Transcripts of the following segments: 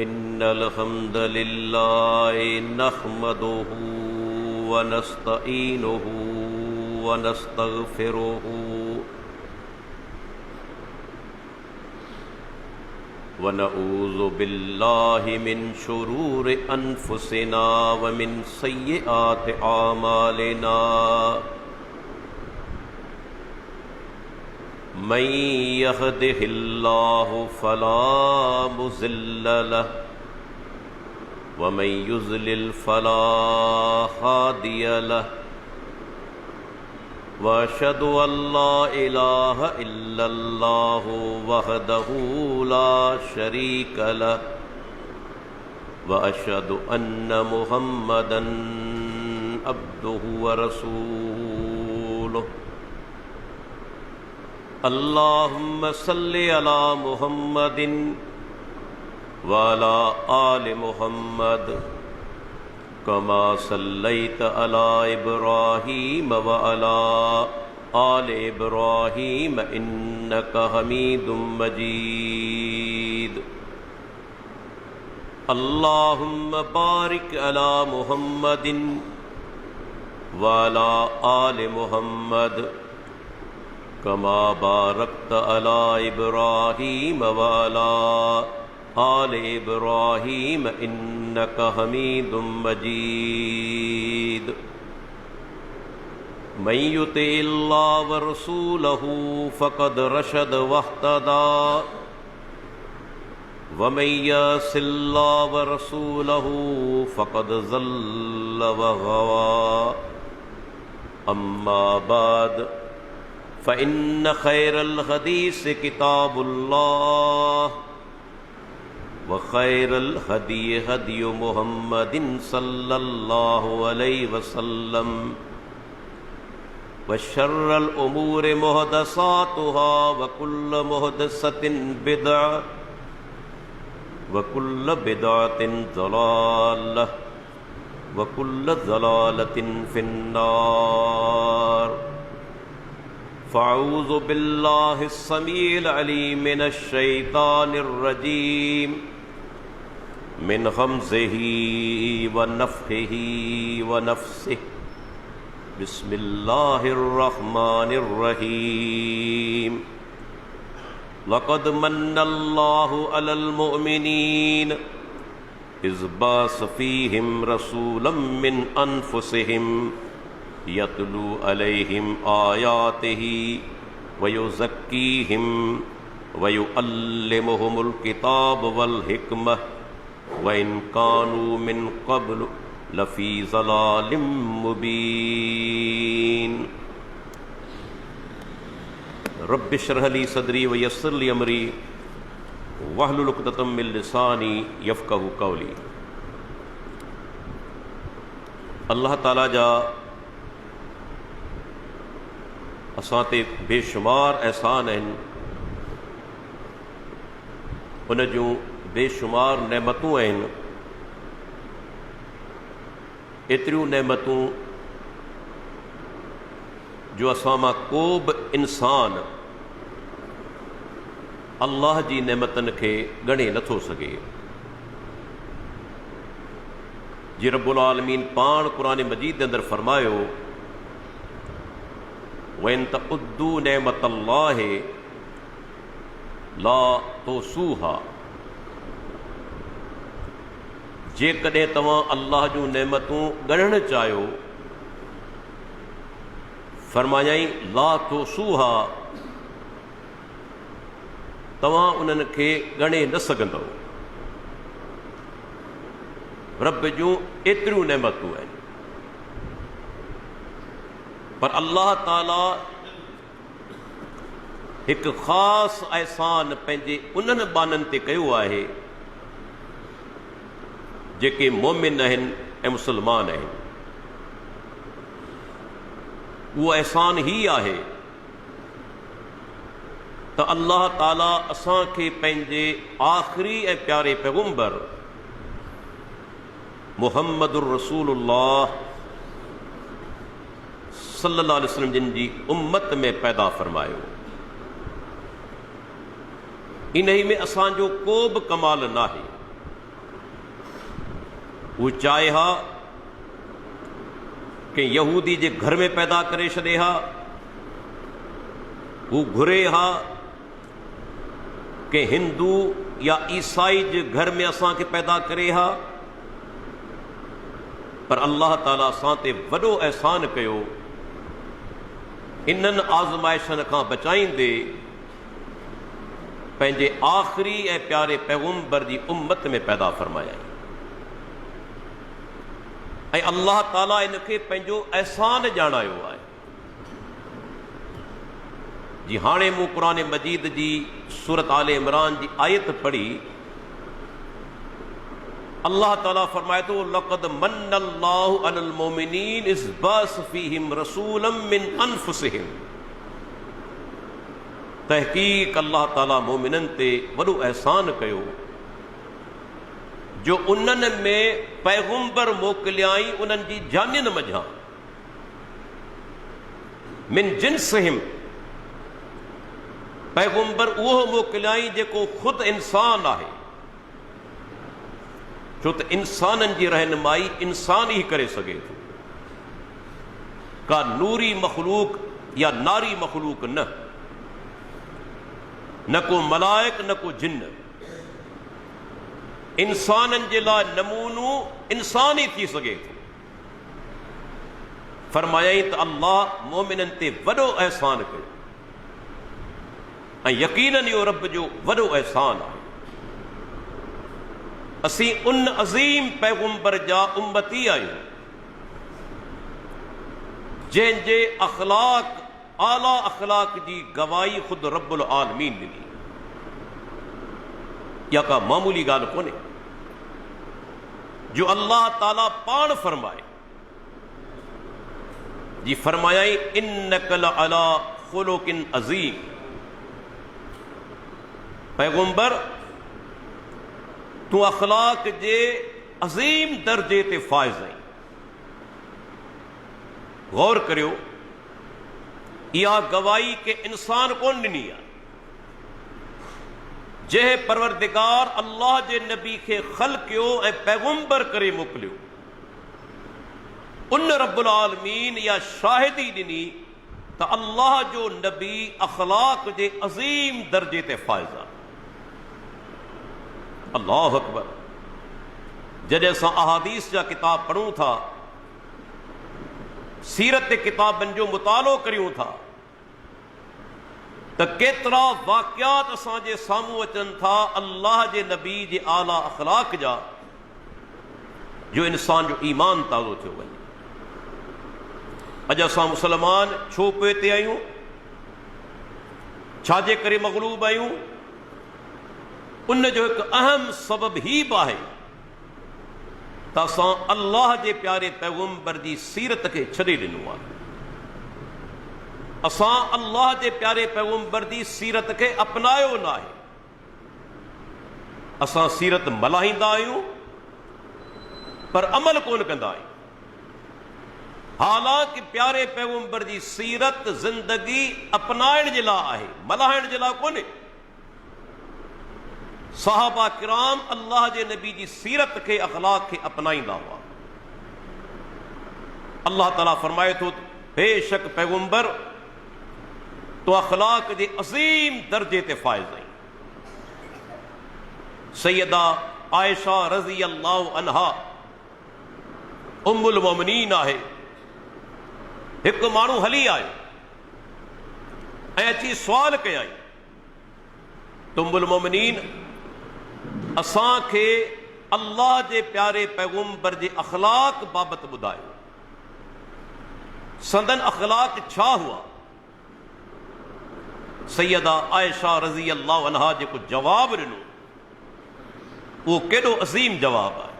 इन्नल हम्दलिल्लाहि नहमदुहु व नस्तईनुहु व नस्तगफिरुहु व नऊज़ु बिल्लाहि मिन शुरूरि अनफुसिना व मिन सय्यिआति आमालिना मन यहदिहिल्लाहु फला मुज़िल्ल लहु व मन युज़लिल फला हादिय लहु व अशहदु अल्ला इलाहा इल्लल्लाहु वहदहु ला शरीक लहु व अशहदु अन्न मुहम्मदन अब्दुहु व रसूलुहु। अल्लाहुम्मा सल्लि अला मुहम्मदिन व अला आलि मुहम्मद कमा सल्लैत अला इब्राहीम व अला आलि इब्राहीम इन्नका हमीदुम मजीद। अल्लाहुम्मा बारिक अला मुहम्मदिन व अला आलि मुहम्मद कमा बारकत अला इब्राहीम व अला आलि इब्राहीम इन्नका हमीदुम मजीद। मन युतिइल्लाह व रसूलहु फक़द रशद वहतदा व मन यअसिल्लाह व रसूलहु फक़द ज़ल्ल व गवा। अम्मा बाद फ़इन्न खैरल हदीस किताबुल्लाह व खैरल हदी हदी मुहम्मदिन सल्लल्लाहु अलैहि वसल्लम व शर्रल उमूरि मुहदसातुहा व कुल्ल मुहदसतिन बिदअ व कुल्ल बिदअतिन ज़लालह व कुल्ल ज़लालतिन फिन्नार। फ़अऊज़ु बिल्लाहि अस्समीइल अलीम मिनश शैतानिर रजीम मिन हम्ज़िही व नफ़्ख़िही व नफ़्सिही। बिस्मिल्लाहिर रहमानिर रहीम। लक़द मन्नल्लाहु अलल मुअमिनीन इज़ बअस फ़ीहिम रसूलन मिन अनफ़ुसिहिम यतलू अलैहिम आयातिही व युज़क्कीहिम व युअल्लिमुहुमुल किताब वल हिकमह व इन कानू मिन क़ब्ल लफ़ी ज़लालिम मुबीन। रब्बि इश्रह ली सदरी व यस्सिर ली अमरी वहलुल उक़दतम मिन लिसानी यफ़क़हू क़ौली। अल्लाह ताला जा असां ते बेशुमार एहसान आहिनि, उन जूं बेशुमार नेमतूं आहिनि। एतिरियूं नेमतूं जो असां मां को बि इंसान अल्लाह जी नेमतनि खे ॻणे नथो सघे। जी रब्बुल आलमीन पाण क़ुरान मजीद जे अंदरि फरमायो वइन तउद्दू नेमतल्लाहि ला तुसूहा। जेकॾहिं तव्हां अल्लाह जूं नेमतूं ॻणणु चाहियो, फरमायाई ला तुसूहा, तव्हां उन्हनि खे ॻणे न सघंदव। रब जूं एतिरियूं नेमतूं आहिनि, पर अल्लाह ताला हिकु ख़ासि एहसान पंहिंजे उन्हनि बाननि ते कयो आहे जेके मोमिन आहिनि ऐं मुस्लमान आहिनि। उहो एहसान ही आहे त अल्लाह ताला असांखे पंहिंजे आख़िरी ऐं प्यारे पैगंबर मुहम्मदुर रसूलुल्लाह सल्लल्लाहु अलैहि वसल्लम जिन जी उम्मत में पैदा फरमायो। इन ही में असांजो को बि कमाल नाहे। वो चाहे हा कि यहूदी जे घर में पैदा करे छॾे हा, वो घुरे हा कि हिंदू या ईसाई जे घर में असांखे पैदा करे हा। पर अल्लाह ताला असां ते वॾो अहसान कयो, इन्हनि आज़माइशनि खां बचाईंदे पंहिंजे आख़िरी ऐं प्यारे पैगम्बर जी उम्मत में पैदा फरमाया। ऐं अल्लाह ताला इनखे पंहिंजो अहसान ॼाणायो आहे। जी हाणे मूं क़ुरान मजीद जी सूरत आले इमरान जी आयत पढ़ी। अल्लाह ताला फरमाए थो, लक़द मन्नल्लाहु अलल मोमिनीन इज़ बअस फ़ीहिम रसूलन मिन अनफुसिहिम। तहक़ीक़ अल्लाह ताला मोमिननि ते वॾो अहसान कयो जो उन्हनि में पैगम्बर मोकिलियाई उन्हनि जी जानियुनि मंझां। मिन जिन्सिहिम, पैगम्बर उहो मोकिलियाई जेको ख़ुदि इंसान आहे, छो त इंसाननि जी रहनुमाई इंसान ई करे सघे थो, का नूरी मखलूक या नारी मखलूक न को मलाइक न को जिन्न। इंसाननि जे लाइ नमूनो इंसान ई थी सघे थो। फरमायाई त अल्लाह मोमिननि ते वॾो अहसान कयो ऐं यकीनन इहो रब जो वॾो अहसान आहे। असीं उन अज़ीम पैगम्बर जा उम्मती आहियूं जंहिंजे अखलाक आला अखलाक जी गवाही ख़ुदि रब्बुल आलमीन ॾिनी। या का मामूली ॻाल्हि कोन्हे जो अल्लाह ताला पाण फरमाए। जी फरमायाई, इन्नक लअला ख़ुलुक़िन अज़ीम। पैगम्बर तूं अखलाक जे अज़ीम दर्जे ते फ़ाइज़ आहीं। गौर करियो, इहा गवाही के इंसान कोन ॾिनी आहे। जंहिं परवरदिगार अल्लाह जे नबी खे ख़ल्क़ियो ऐं पैगम्बर करे मोकिलियो, उन रब्बुल आलमीन इहा शाहिदी ॾिनी त अल्लाह जो नबी अखलाक जे अज़ीम दर्जे ते फ़ाइज़ आहे। अल्लाह अकबर। जॾहिं असां अहादीस जा किताब पढ़ूं था, सीरत जे किताबनि जो मुतालो करियूं था, त केतिरा वाक़ियात असांजे साम्हूं अचनि था अल्लाह जे नबी जे आला अखलाक जा, जो इंसान जो ईमान ताज़ो थियो वञे। अॼु असां मुसलमान छो पोइ ते आहियूं? छाजे करे मग़लूब आहियूं? उन जो हिकु अहम सबब ही बि आहे त असां अल्लाह जे प्यारे पैगम्बर जी सीरत खे छॾे ॾिनो आहे। असां अल्लाह जे प्यारे पैगम्बर जी सीरत खे अपनायो न आहे। असां सीरत मल्हाईंदा आहियूं पर अमल कोन कंदा आहियूं। हालांकि प्यारे पैगम्बर जी सीरत ज़िंदगी अपनाइण जे लाइ आहे, मल्हाइण जे लाइ कोन्हे। सहाबा किराम अल्लाह जे नबी जी सीरत खे अखलाक खे अपनाईंदा हुआ। अल्लाह ताला फरमाए थो, बेशक पैगम्बर तो अखलाक जे अज़ीम दर्जे ते फ़ाइज़ आहीं। सैयदा आयशा रज़ी अल्लाह अन्हा उम्मुल मोमिनीन आहे। हिकु माण्हू हली आयो ऐं अची सुवाल कयई, उम्मुल मोमिनीन असांखे अल्लाह जे प्यारे पैगम्बर जे अखलाक बाबति ॿुधायो, संदन अखलाक छा हुआ? सैयदा आयशा रज़ी अल्लाह अन्हा जेको जवाब ॾिनो, उहो केॾो अज़ीम जवाब आहे।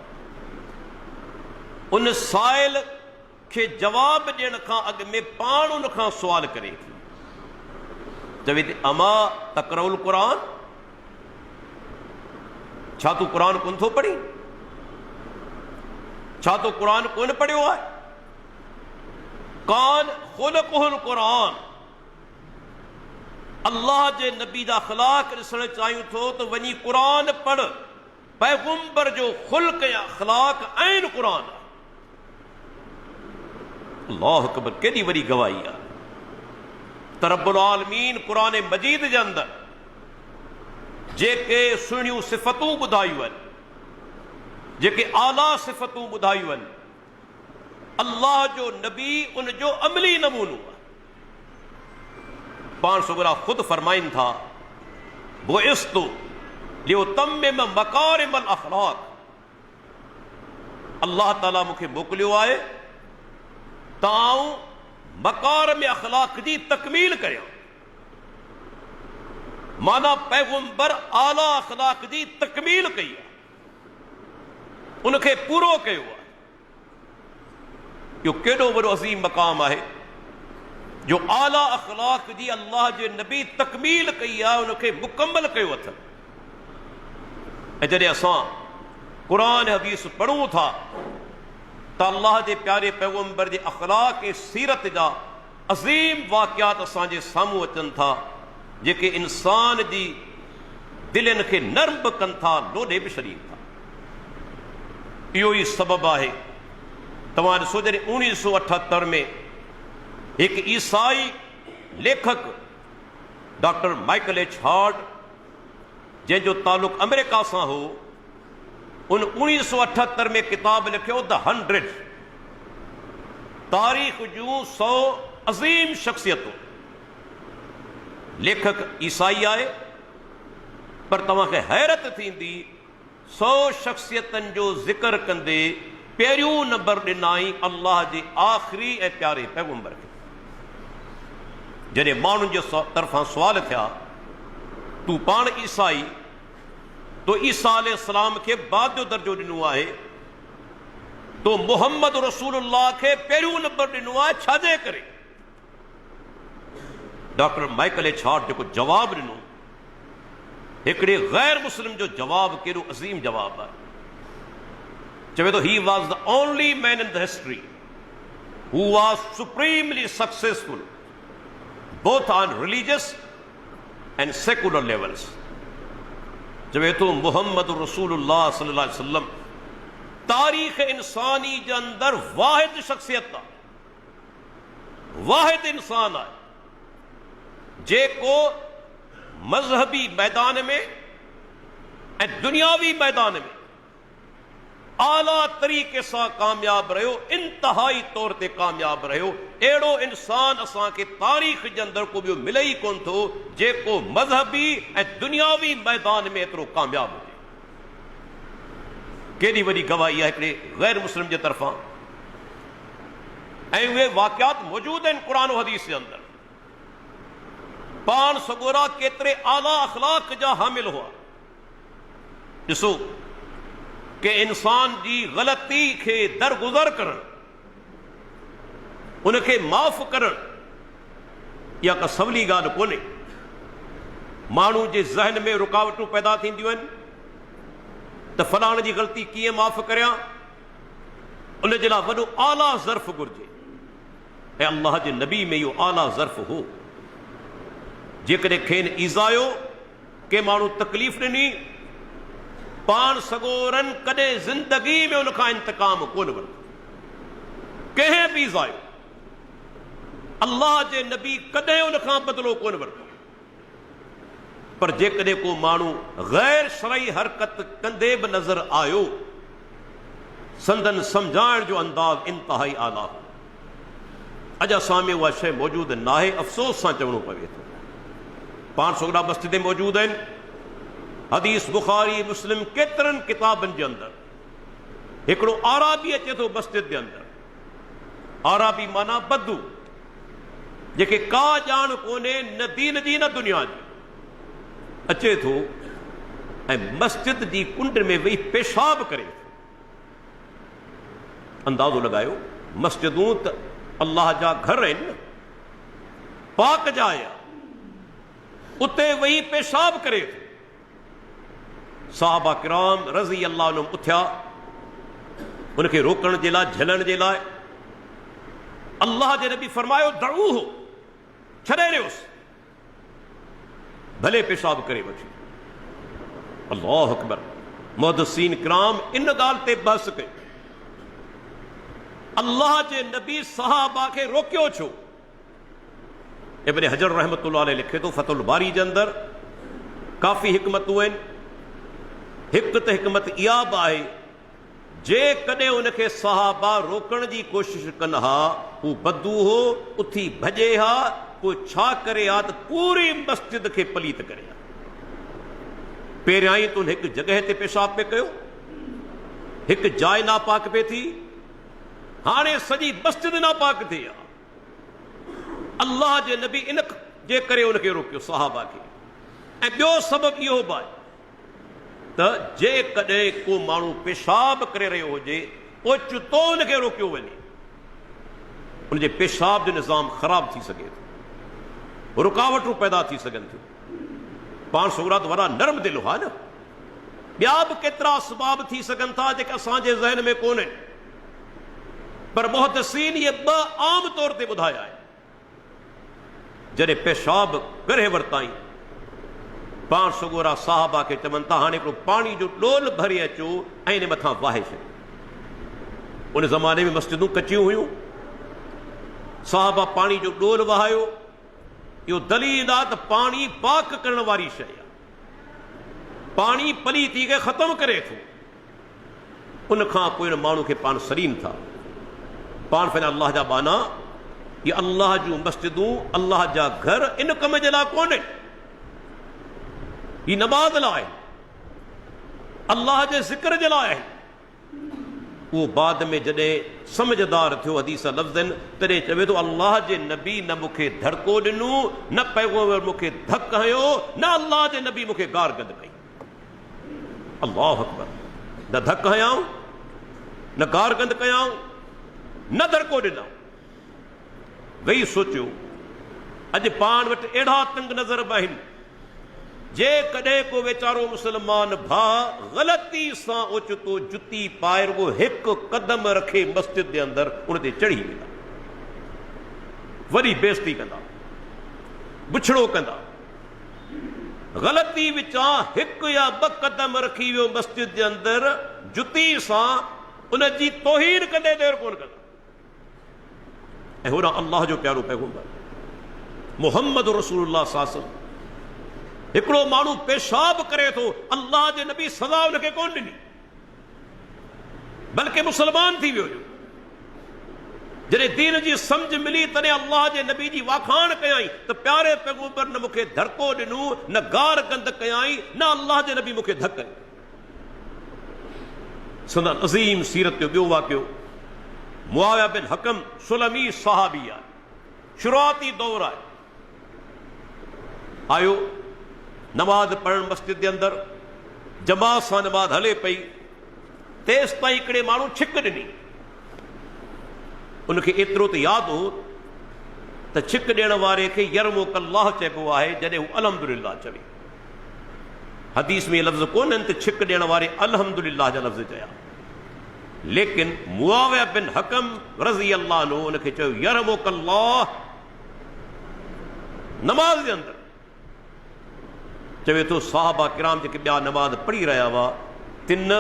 उन साइल खे जवाब ॾियण खां अॻु में पाण उन खां सुवाल करे थी, चवे थी, अमा तक़रउल क़ुरान, छा तूं क़ुरान कोन थो पढ़ी? छा तूं क़ुरान कोन पढ़ियो आहे? कान ख़ुलक़ुल क़ुरान। अल्लाह जे नबी जा अखलाक ॾिसण चाहियूं थो त वञी क़ुरान पढ़। पैगुंबर जो खुल्क या अखलाक ऐन कुरान आहे। अल्लाह अकबर, केॾी वॾी गवाही आहे। त रब्बुल आलमीन कुरान मजीद जे अंदरि जेके सुहिणियूं सिफ़तूं ॿुधायूं आहिनि, जेके आला सिफ़तूं ॿुधायूं आहिनि, अल्लाह जो नबी उन जो अमली नमूनो आहे। पाण सुगरा ख़ुदि फरमाइनि था, बुइस्तु लियुतम्मिम मकारिमल अखलाक, अल्लाह ताला मूंखे मोकिलियो आहे तां मकारिम अखलाक जी तकमील करियां। माना पैगुंबर आला अखलाक जी तकमील कई आहे, उनखे पूरो कयो आहे। इहो केॾो वॾो अज़ीम मक़ाम आहे जो आला अखलाक जी अल्लाह जे नबी तकमील कई आहे, उनखे मुकम्मल कयो अथनि। ऐं जॾहिं असां क़ुरान हदीस पढ़ूं था त अल्लाह जे प्यारे पैगुंबर जे अखलाक ऐं सीरत जा अज़ीम वाक़ियात असांजे साम्हूं अचनि था, जेके इंसान जी दिलनि खे नर्म बि कनि था, लोॾे बि छॾीनि था। इहो ई सबबु आहे, तव्हां ॾिसो जॾहिं 1978 में हिकु ईसाई लेखक डॉक्टर माइकल एच हार्ट, जंहिंजो तालुक़ अमेरिका सां हो, उन 1978 में किताब लिखियो द 100, तारीख़ जूं 100 अज़ीम शख़्सियतूं। लेखक ईसाई आहे, पर तव्हांखे हैरत थींदी 100 शख़्सियतनि जो ज़िक्र कंदे पहिरियों नंबर ॾिनाई अल्लाह जे आख़िरी ऐं प्यारे पैगुंबर खे। जॾहिं माण्हुनि जे तरफ़ां सुवाल थिया, तूं पाण ईसाई, तो ईसा अलैहिस्सलाम खे बाद जो दर्जो ॾिनो आहे, तो मुहम्मद रसूलुल्लाह खे पहिरियों नंबर ॾिनो आहे, छाजे करे? डॉक्टर माइकल एच हार्ट जेको जवाबु ॾिनो, हिकिड़े गैर मुस्लिम जो जवाबु केॾो अज़ीम जवाबु आहे। चवे थो, he was the only man in the history who was supremely successful both on religious and secular levels. चवे थो, मुहम्मद रसूलुल्लाह सल्लल्लाहु अलैहि वसल्लम तारीख़ इंसानी जे अंदरि वाहिद शख़्सियत आहे, वाहिद इंसान आहे जेको मज़हबी मैदान में ऐं दुनियावी मैदान में आला तरीक़े सां कामयाब रहियो, इंतहाई तौर ते कामयाब रहियो। अहिड़ो इंसान असांखे तारीख़ जे अंदरि को ॿियो मिले ई कोन थो जेको मज़हबी ऐं दुनियावी मैदान में एतिरो कामयाब हुजे। केॾी वॾी गवाही आहे हिकिड़े गैर मुस्लिम जे तरफ़ां। ऐं उहे वाक़ियात मौजूद आहिनि क़ुरान हदीस जे अंदरि। पाण सगोरा केतिरे आला अखलाक जा हामिल हुआ। ॾिसो कि इंसान जी ग़लती खे दरगुज़र करणु, उनखे माफ़ करणु, इहा का सवली ॻाल्हि कोन्हे। माण्हू जे ज़हन में रुकावटूं पैदा थींदियूं आहिनि त फलाण जी ग़लती कीअं माफ़ करियां, उन जे लाइ वॾो आला ज़र्फ़ घुरिजे। ऐं अल्लाह जे नबी में इहो आला ज़र्फ़ हो। जेकॾहिं खेनि ईज़ायो, के माण्हू तकलीफ़ ॾिनी, पाण सगोरन कॾहिं ज़िंदगी में उनखां इंतकाम कोन वरितो, कंहिं बि ईज़ायो। अल्लाह जे नबी कॾहिं उनखां बदिलो कोन वरितो। पर जेकॾहिं को माण्हू गैर शरई हरकत कंदे बि नज़र आयो, संदन सम्झाइण जो अंदाज़ इंतहाई आला हो। अॼु असां में उहा शइ मौजूदु नाहे, अफ़सोस सां चवणो पवे थो। पाण सोगड़ा मस्जिदें मौजूदु आहिनि, हदीस बुखारी मुस्लिम केतिरनि किताबनि जे अंदरि हिकिड़ो आराबी अचे थो मस्जिद जे अंदरि। आराबी माना बदू, जेके का ॼाण कोन्हे न दीन जी न दुनिया जी, अचे थो ऐं मस्जिद जी कुंड में वेही पेशाब करे थो। अंदाज़ो लॻायो, मस्जिदूं त अल्लाह जा घर आहिनि, पाक जाइ आहे, उते वेही पेशाब करे थो। साहबा किराम रज़ी अल्लाह अन्हुम उथिया उनखे रोकण जे लाइ, झलण जे लाइ। अल्लाह जे नबी फरमायो, दऊहो, छॾे ॾियोसि, भले पेशाब करे वठे। अल्लाह अकबर। मुहद्दिसीन किराम इन ॻाल्हि ते बहस कई, अल्लाह जे नबी सहाबा खे रोकियो छो? इब्न हजर रहमतुल्लाह अलैह लिखे थो फतहुल बारी जे अंदर काफ़ी हिकमतूं आहिनि। हिकु त हिकमत इहा बि आहे, जेकॾहिं उनखे सहाबा रोकण जी कोशिशि कनि हा, हू बदू हो, उथी भॼे हा, पोइ छा करे हा त पूरी मस्जिद खे पलीत करे हा। पहिरियां ई तुन हिकु जॻह ते पेशाब पे कयो, हिकु जाइ नापाक पे थी, हाणे सॼी मस्जिद नापाक थी आहे। अल्लाह जे नबी इन जे करे उनखे रोकियो सहाबा खे। ऐं ॿियो सबबु इहो बि आहे त जेकॾहिं को माण्हू पेशाब करे रहियो हुजे, ओचितो उनखे रोकियो वञे, उनजे पेशाब जो निज़ाम ख़राब थी सघे थो, रुकावटूं पैदा थी सघनि थियूं। पाण सोगरा त वॾा नरम दिल हुआ न, ॿिया बि केतिरा असबाब थी सघनि था जेके असांजे ज़हन में कोन्हनि, पर मुहद्दिसीन इहे ॿ आम तौर ते ॿुधाया आहिनि। जॾहिं पेशाब करे वरिताई, पाण सगोरा साहबा खे चवनि था हाणे हिकिड़ो पाणी जो डोल भरे अचो ऐं इन मथां वाहे छॾियो। उन ज़माने में मस्जिदूं कचियूं हुयूं, साहबा पाणी जो डोल वहायो। इहो दलील आहे त पाणी पाक करण वारी शइ आहे, पाणी पलीती खे ख़तम करे थो। उन खां पोइ हिन माण्हू खे पाण सरीन था, पाण पंहिंजा अल्लाह जा बाना, ये अल्लाह जूं मस्जिदूं, अल्लाह जा घर इन कम जे लाइ कोन्हे, ही नमाज़ लाइ, अल्लाह जे ज़िक्र जे लाइ आहे। उहो बाद में जॾहिं समझदार थियो हदीस लफ़्ज़नि, तॾहिं चवे थो अल्लाह जे नबी न मूंखे धड़को ॾिनो, न पैगंबर मूंखे धक हयो, न अल्लाह जे नबी मूंखे गार गंद कई। अल्लाहु अकबर। न धक हयाऊं, न गार गंद कयाऊं, न धड़को ॾिनऊं। वेही सोचियो, अॼु पाण वटि अहिड़ा तंग नज़र बि आहिनि, जेकॾहिं को वीचारो मुस्लमान भाउ ग़लती सां ओचितो जुती पाए रुगो हिकु कदम रखे मस्जिद जे अंदरि, उन ते चढ़ी वेंदा, वरी बेइज़ती कंदा, बुछड़ो कंदा। ग़लती विचां हिकु या ॿ कदम रखी वियो मस्जिद जे अंदरि, जुती सां उन जी तौहीन कंदे देरि कोन कंदा। ऐं होॾां अल्लाह जो प्यारो पैगंबर मुहम्मद रसूलुल्लाह सल्लल्लाहु अलैहि वसल्लम, हिकिड़ो माण्हू पेशाब करे थो, अल्लाह जे नबी सज़ा उनखे कोन ॾिनी, बल्कि मुसलमान थी वियो हुयो। जॾहिं दीन जी सम्झ मिली तॾहिं अल्लाह जे नबी जी वाखाण कयाई त प्यारे पैगंबर न मूंखे धड़को ॾिनो, न गार गंद कयाई, न अल्लाह जे नबी मूंखे धक कयो। संदन अज़ीम सीरत जो ॿियो वाक़ियो मुआविया बिन हकम सुलमी सहाबी आहे, शुरूआती दौर आहे। आयो नमाज़ पढ़ण मस्जिद जे अंदरि, जमात सां नमाज़ हले पई, तेसि ताईं हिकिड़े माण्हू छिक ॾिनी। उनखे एतिरो त यादि हो त छिक ॾियण वारे खे यरमुक अल्लाह चइबो आहे जॾहिं हू अल्हम्दुलिल्लाह चवे। हदीस में लफ़्ज़ कोन्हनि त छिक ॾियण वारे अल्हम्दुलिल्लाह जा लफ़्ज़ चया, लेकिन मुआविया बिन हकम रज़ी अल्लाह अन्हु उनखे चयो यरमुक अल्लाह नमाज़ जे अंदरि। चवे थो साहबा किराम जेके ॿिया नमाज़ पढ़ी रहिया हुआ, तिन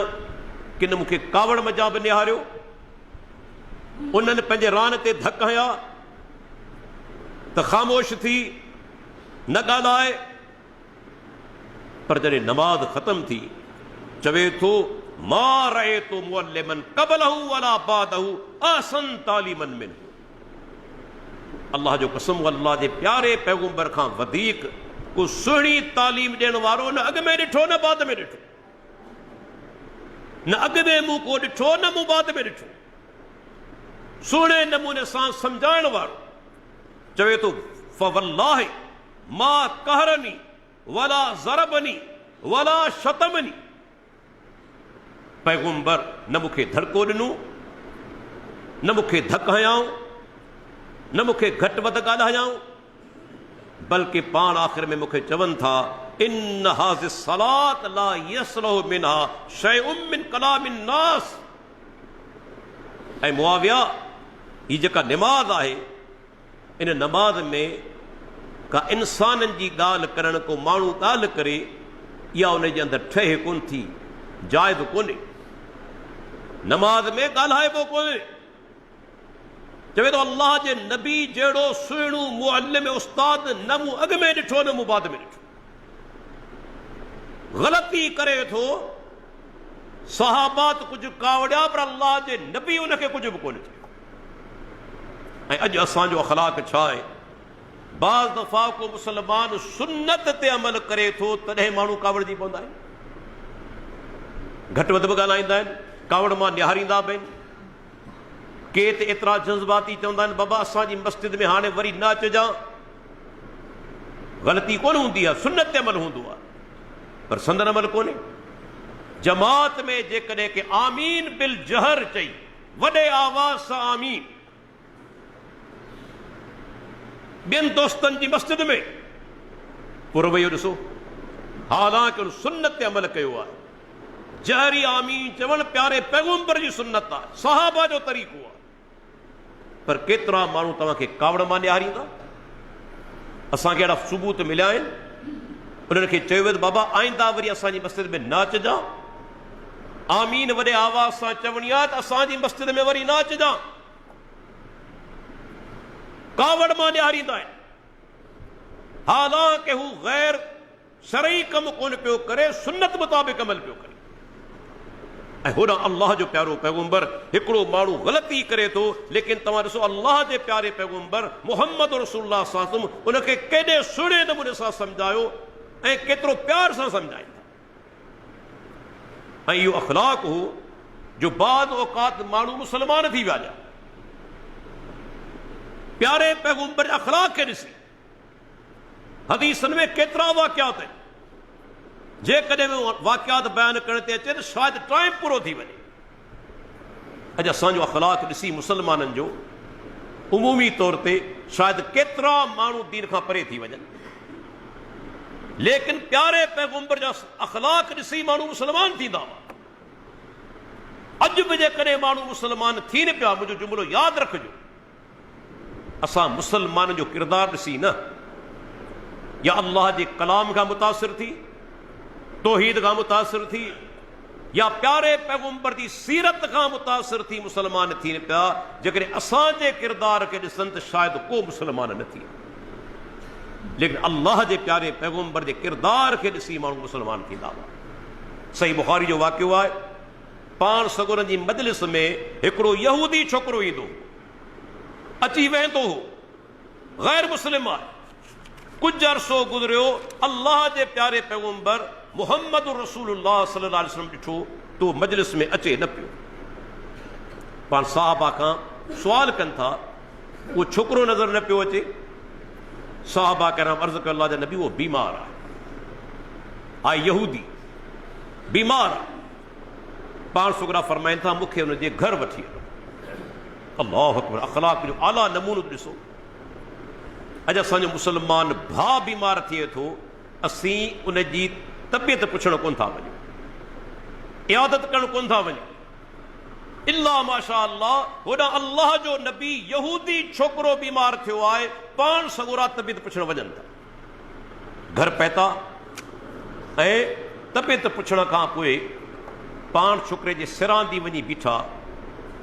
किन मूंखे कावड़ मजा बि निहारियो, उन्हनि पंहिंजे रान ते धक हया त ख़ामोश थी न ॻाल्हाए, पर जॾहिं नमाज़ ख़तम थी चवे थो मा रअयतु मुअल्लिमन क़बलहु वला बादहु अहसन तालीमन मिन्हु। अल्लाह जो कसम, अल्लाह जे प्यारे पैगंबर खां वधीक को सुहिणी तालीम ॾियण वारो न अॻु में ॾिठो न बाद में ॾिठो, न अॻु में मूं को ॾिठो न मूं बाद में ॾिठो। सुहिणे नमूने सां सम्झाइण वारो। चवे थो फवल्लाहि मा कहरनी वला ज़रबनी वला शतमनी। पैगंबर न मूंखे धड़को ॾिनो, न मूंखे धक हयाऊं, न मूंखे घटि वधि ॻाल्हायाऊं, बल्कि पाण आख़िर में मूंखे चवनि था इन हाज़ि सलात ला यसलहु मिनहा शैउम मिन कलामिन नास। ऐं मुआविया, ही जेका नमाज़ आहे, इन नमाज़ में का इंसाननि जी ॻाल्हि करण, को माण्हू ॻाल्हि करे, इहा उन जे अंदरि ठहे कोन थी। जायज़ कोन्हे। नमाज में ॻाल्हाइबो कोन्हे। चवे तो अल्लाह जे नबी जहिड़ो सुहिणो मुअल्लिम उस्ताद न मूं अॻ में ॾिठो न मूं बाद में ॾिठो। ग़लती करे थो, सहाबात कुझु कावड़िया, पर अल्लाह जे नबी उनखे कुझु बि कोन चयो। ऐं अॼु असांजो अख़लाक छा आहे? बाज़ दफ़ा को मुसलमान सुन्नत ते अमल करे थो तॾहिं माण्हू कावड़जी पवंदा आहिनि, घटि वधि बि ॻाल्हाईंदा आहिनि, कावड़ मां निहारींदा बि आहिनि। के त एतिरा जज़्बाती चवंदा आहिनि बाबा असांजी मस्जिद में हाणे वरी न अचिजां। ग़लती कोन हूंदी आहे, सुन्नत ते अमल हूंदो आहे, पर संदन अमल कोन्हे। जमात में जेकॾहिं के आमीन बिल जहर चई, वॾे आवाज़ सां आमीन, ॿियनि दोस्तनि जी मस्जिद में पोइ रवैयो ॾिसो, हालांकि उन सुन्नत ते अमल कयो आहे। जहरी आमीन चवण प्यारे पैगंबर जी सुन्नत आहे, सहाबा जो तरीक़ो आहे, पर केतिरा माण्हू तव्हांखे कावड़ मां निहारींदा। असांखे अहिड़ा सबूत मिलिया आहिनि, उन्हनि खे चयो वियो बाबा आईंदा वरी असांजी मस्जिद में न अचिजां, आमीन वॾे आवाज़ सां चवणी आहे त असांजी मस्जिद में वरी न अचिजां। कावड़ मां निहारींदा आहिनि, हालांकि हू गैर शरई कमु कोन पियो करे, सुन्नत मुताबिक़ अमल पियो करे। ऐं होॾां अल्लाह जो प्यारो पैगंबर हिकिड़ो माण्हू ग़लती करे थो, लेकिन तव्हां ॾिसो अल्लाह जे प्यारे पैगंबर मुहम्मद रसूलुल्लाह सल्लल्लाहु अलैहि वसल्लम उनखे केॾे सुहिणे नमूने सां सम्झायो ऐं केतिरो प्यार सां सम्झाईंदा। ऐं इहो अख़लाक हो जो बाद औकात माण्हू मुसलमान थी विया। प्यारे पैगंबर अख़लाक खे ॾिसी हदीसनि में केतिरा वाक़ियात आहिनि, जेकॾहिं वाक़ियात बयान करण ते अचे त शायदि टाइम पूरो थी वञे। अॼु असांजो अख़लाक ॾिसी मुसलमाननि जो उमूमी तौर ते शायदि केतिरा माण्हू दीन खां परे थी वञनि, लेकिन प्यारे पैगंबर जा अख़लाक ॾिसी माण्हू मुसलमान थींदा हुआ। अॼु बि जेकॾहिं माण्हू मुसलमान थियनि पिया, मुंहिंजो जुमिलो यादि रखिजो, असां मुसलमान जो किरदारु ॾिसी न, या अल्लाह जे कलाम खां मुतासिर थी, तौहीद खां मुतासिर थी, या प्यारे पैगंबर जी सीरत खां मुतासिर थी मुसलमान थियनि पिया। जेकॾहिं असांजे किरदार खे ॾिसनि त शायदि को मुसलमान न थिए, लेकिन अल्लाह जे प्यारे पैगंबर जे किरदार खे ॾिसी माण्हू मुसलमान थींदा हुआ। सही बुखारी जो वाक़ियो आहे, पाण सगुरनि जी मजलिस में हिकिड़ो यहूदी छोकिरो ईंदो, अची वेंदो हो, गैर मुस्लिम आहे। कुझु अरसो गुज़रियो, अल्लाह जे प्यारे पैगंबर मुहम्मद रसूलुल्लाह सल्लल्लाहु अलैहि वसल्लम ॾिठो तो मजलिस में अचे न पियो। पाण साहबा खां सुवाल कनि था, उहो छोकिरो नज़र न पियो अचे। साहबा कराम अर्ज़ कयो, अल्लाह जा नबी उहो बीमार आहे, यहूदी बीमार आहे। पाण सुगरा फरमाइनि था मूंखे हुनजे घर वठी वञो। अल्लाहु अकबर, अख़लाक जो आला नमूनो ॾिसो। अॼु असांजो मुसलमान भाउ बीमार थिए थो, असीं उनजी तबियत पुछण कोन था वञूं, इयादत करण कोन था वञूं। इल्ला माशा अल्लाह, होॾां अल्लाह जो नबी यहूदी छोकिरो बीमार थियो आहे, पाण सगोरा तबियत पुछण वञनि था। घर पहुता ऐं तबियत पुछण खां पोइ पाण छोकिरे जे सिरांदी वञी बीठा,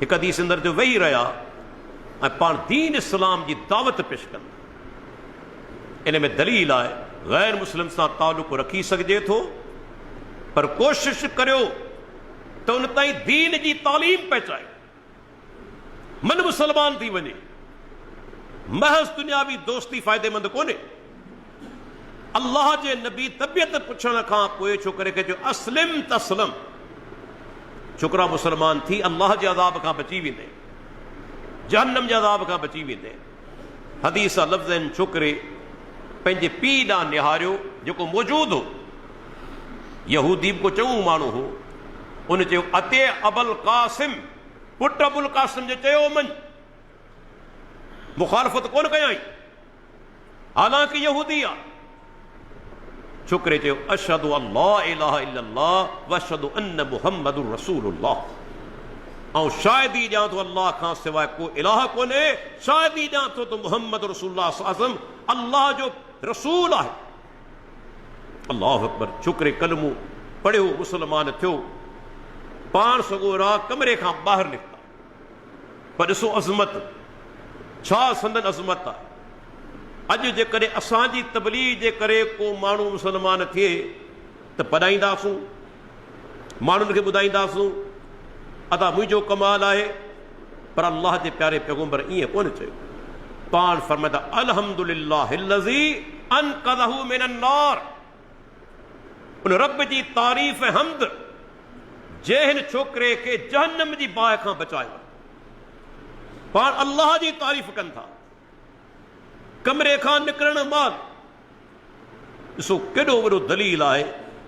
हिकु हदीस अंदरि जो वेही रहिया ऐं पाण दीन इस्लाम जी दावत पेश कनि। इन में दलील आहे गैर मुस्लिम सां तालुक़ रखी सघिजे थो, पर कोशिश करियो त उन ताईं दीन जी तालीम पहुचाए, मन मुसलमान थी वञे। महज़ दुनियावी दोस्ती फ़ाइदेमंद कोन्हे। अल्लाह जे नबी तबियत पुछण खां पोइ छोकिरे खे चयो अस्लिम तस्लम, छोकिरा मुसलमान थी अल्लाह जे अज़ाब खां बची वेंदे, जहन्नम जे अज़ाब खां बची वेंदे। हदीस लफ़्ज़ आहिनि, छोकिरे पंहिंजे पीउ ॾांहुं निहारियो जेको मौजूदु हो, यहूदी को चङो माण्हू हो। उन चयो अते अबुल कासिम, पुट अबुल कासिम जे चयो मञ, मुखालफ़त कोन कयाई, हालांकि यहूदी आहे। छोकिरे चयो अशहदु अल्ला इलाहा इल्लल्लाह व अशहदु अन्न मुहम्मदुर रसूलुल्लाह, ऐं शाहिदी ॾियां थो अल्लाह खां सवाइ को इलाह कोन्हे, शाहिदी ॾियां थो त मुहम्मद रसूलुल्लाह सल्लल्लाहु अलैहि वसल्लम अल्लाह जो रसूल आहे। अल्लाहु अकबर। छोकिरे कलमो पढ़ियो, मुसलमान थियो, पाण सगोरा कमरे खां ॿाहिरि निकिता। पर ॾिसो अज़मत, छा संदन अज़मत आहे। अॼु जेकॾहिं असांजी तबलीग जे करे को माण्हू मुस्लमान थिए त पढ़ाईंदासूं, माण्हुनि खे ॿुधाईंदासूं, अदा मुंहिंजो कमाल आहे। पर अल्लाह जे प्यारे पैगम्बर ईअं कोन चयो। पाण फरमाईंदा अल्हम्दुलिल्लाहिल्लज़ी अनक़ज़हु मिनन्नार, उन रब जी तारीफ़ ऐं हम्द जे हिन छोकिरे खे जहन्नम जी बाहि खां बचायो। पाण अल्लाह जी तारीफ़ कनि था। कमरे खां निकिरण महिल ॾिसो केॾो वॾो दलील आहे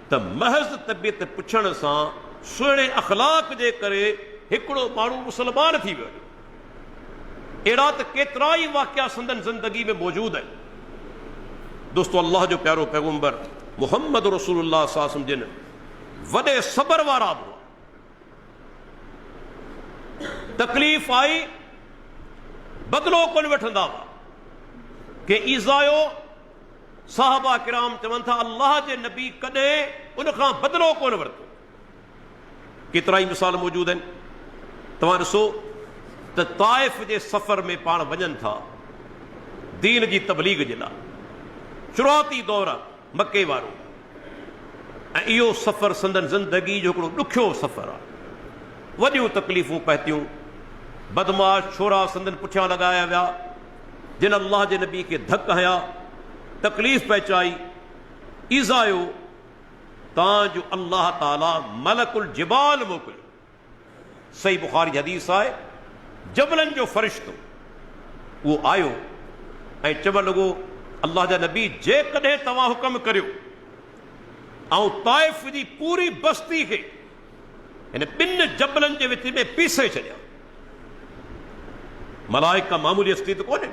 त महज़ तबियत पुछण सां, सुहिणे अख़लाक जे करे हिकिड़ो माण्हू मुस्लमान थी वियो। अहिड़ा त केतिरा ई वाक़िया संदन ज़िंदगी में मौजूदु आहिनि। दोस्तो, अल्लाह जो प्यारो पैगम्बर मुहम्मद रसूलुल्लाह सल्लल्लाहु अलैहि वसल्लम जिन वॾे सबर वारा हुआ। तकलीफ़ आई, बदिलो कोन वठंदा हुआ। के ईज़ायो, साहबा किराम चवनि था अल्लाह जे नबी कॾहिं उन खां बदिलो कोन वरितो। केतिरा ई मिसाल मौजूद आहिनि। तव्हां ॾिसो त ताइफ़ जे सफ़र में पाण वञनि था दीन जी तबलीग जे लाइ। शुरूआती दौर मके वारो, ऐं इहो सफ़र संदन ज़िंदगी जो हिकिड़ो ॾुखियो सफ़र आहे। वॾियूं तकलीफ़ूं पहुतियूं, बदमाश छोरा संदन पुठियां लॻाया विया, जिन अल्लाह जे नबी खे धक हया, तकलीफ़ पहुचाई, ईज़ायो, तव्हांजो अल्लाह ताला मलकुल जिबाल मोकिलियो। सही बुखारी जी हदीस आहे, जबलनि जो फ़रिश्तो उहो आयो ऐं चवणु लॻो अल्लाह जा नबी, जेकॾहिं तव्हां हुकम करियो ऐं ताइफ़ जी पूरी बस्ती खे हिन ॿिनि जबलनि जे विच में पीसे छॾिया। मलाइका मामूली हस्ती त कोन्हे।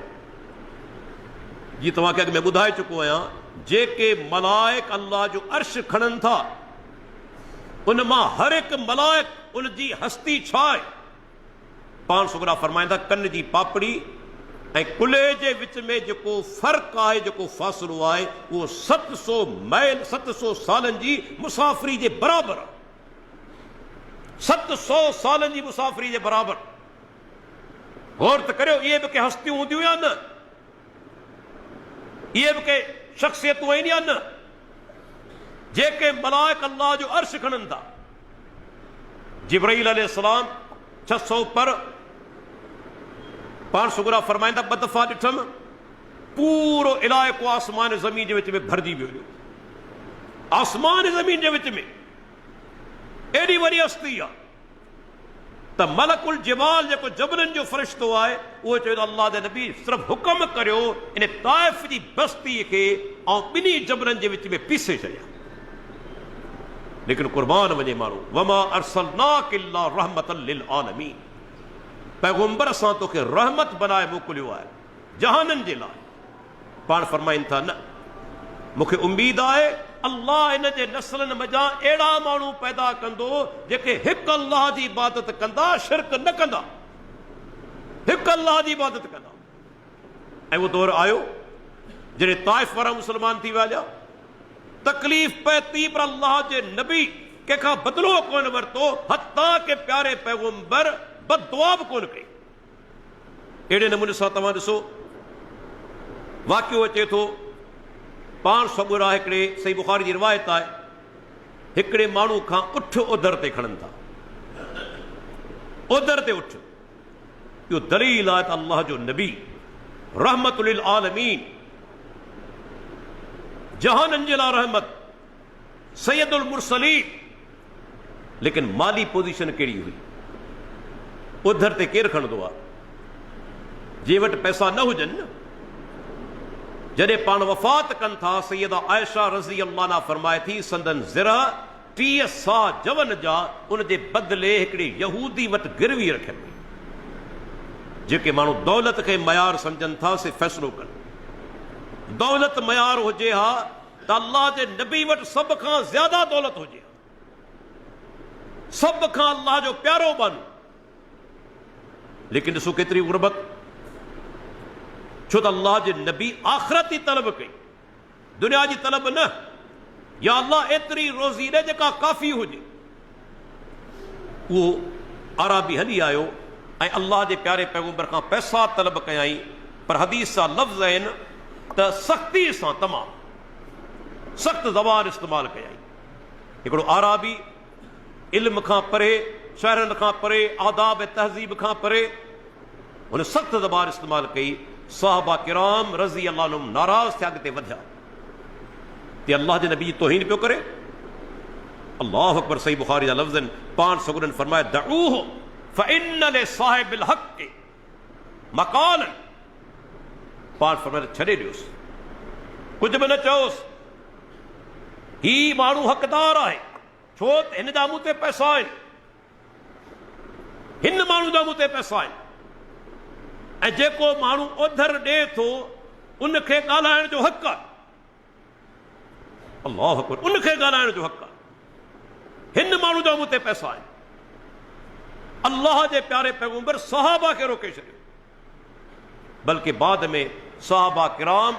जी तव्हांखे अॻु में ॿुधाए चुको आहियां, जेके मलाइक अल्लाह जो अर्श खणनि था, उन मां हर हिकु मलाइक उन जी हस्ती छा आहे। पाण सुगरा फरमाईंदा कन जी पापड़ी ऐं कुल्हे जे विच में जेको फ़र्क़ु आहे, जेको फ़ासिलो आहे, उहो 700 मैल 700 सालनि जी मुसाफ़िरी जे बराबरि आहे। 700 सालनि जी मुसाफ़िरी जे बराबरि। गौर त करियो, इहे बि के हस्तियूं हूंदियूं या न, इहे बि के शख़्सियतूं आहिनि या न, जेके मलाइक अल्लाह जो अर्श खणनि था। जिब्राईल अलैहिस्सलाम 600 पर पाण सुगरा फरमाईंदा ॿ दफ़ा ॾिठमि, पूरो इलाइक़ो आसमान ज़मीन जे विच में भरिजी वियो। आसमान ज़मीन जे विच में एॾी वॾी हस्ती आहे त मलकुल जिबाल जेको जबलनि जो फ़रिश्तो आहे, उहो चयो अल्लाह जे नबी सिर्फ़ु हुकम करियो इन ताइफ़ जी बस्तीअ खे ऐं ॿिन्ही जबलनि जे विच में पीसे छॾिया। लेकिन क़ुर्बान वञे माण्हू, वमा अरसलनाक इल्ला रहमतल लिल आलमीन, पैगम्बर असां तोखे रहमत बनाए मोकिलियो आहे जहाननि जे लाइ। पाण फरमाइनि था न, मूंखे उम्मीद आहे अल्लाह इन जे नस्लनि मज़ा अहिड़ा माण्हू पैदा कंदो जेके हिकु अल्लाह जी इबादत कंदा, शिरक न कंदा, हिकु अल्लाह जी इबादत कंदा। ऐं उहो दौर आयो जॾहिं ताइफ़ वारा मुस्लमान थी विया। तकलीफ़ पए पर अल्लाह जे नबी कंहिंखां बदिलो कोन वरितो, हत्ता के प्यारे पैगम्बर बददुआ बि कोन कई। अहिड़े नमूने सां तव्हां ॾिसो वाक़ियो अचे थो। पाण सगुरा हिकिड़े सही बुखारी जी रिवायत आहे, हिकिड़े माण्हू खां उठ उधर ते खणनि था, उधर ते उठ। इहो दलील आहे त अल्लाह जो नबी रहमतुल लिल आलमीन, जहाननि जे लाइ रहमत, सैयदुल मुरसलीन। लेकिन माली पोजीशन कहिड़ी हुई? उधर ते केरु खणंदो आहे? जे वटि पैसा न हुजनि न। जॾहिं पाण वफ़ात कनि था, सैयदा आयशा रज़ी अल्लाह अन्हा फरमाए थी संदन ज़िरा 30 सा जवन जा उन जे बदिले हिकिड़े यहूदी वटि गिरवी रखियनि। जेके माण्हू दौलत खे मयार सम्झनि था, से फ़ैसिलो कनि। दौलत मयार हुजे हा त अल्लाह जे नबी वटि सभ खां ज़्यादा दौलत हुजे, सभ खां अल्लाह जो प्यारो बन। लेकिन ॾिसो केतिरी गुरबत, छो त अल्लाह जे नबी आख़िरत जी तलब कई, दुनिया जी तलब न। या अल्लाह एतिरी रोज़ी ॾे जेका काफ़ी हुजे। उहो आराबी हली आयो ऐं अल्लाह जे प्यारे पैगंबर खां पैसा तलब कयाई, पर हदीस जा लफ़्ज़ आहिनि त सख़्ती सां तमामु सख़्त ज़बान इस्तेमालु कयाई। हिकिड़ो आराबी इल्म खां परे, शहरनि खां परे, आदाब ऐं तहज़ीब खां परे, हुन सख़्त ज़बान इस्तेमालु कई। सहाबा किराम रज़ी अल्लाह अन्हुम नाराज़ थिया, अॻिते वधिया ते अल्लाह जे नबी जी तौहीन पियो करे। अल्लाहु अकबर, सही बुखारी जा लफ़्ज़ आहिनि, पाण सगुरनि फरमाया दऊहु फ़इन्न लिसाहिबिल हक़्क़ि मक़ालन, पाण फरमाया छॾे ॾियोसि, कुझु बि न चयोसि, ही माण्हू हक़दार आहे, छो त हिन जा मूं ते पैसा आहिनि, हिन माण्हू जा मूं ते पैसा आहिनि, ऐं जेको माण्हू ओधर ॾिए थो उनखे ॻाल्हाइण जो हक़ आहे। अल्लाहु अकबर, उनखे ॻाल्हाइण जो हक़ आहे, हिन माण्हू जा मूं ते पैसा आहिनि। अल्लाह जे प्यारे पैगंबर सहाबा खे रोके छॾियो, बल्कि बाद में सहाबा किराम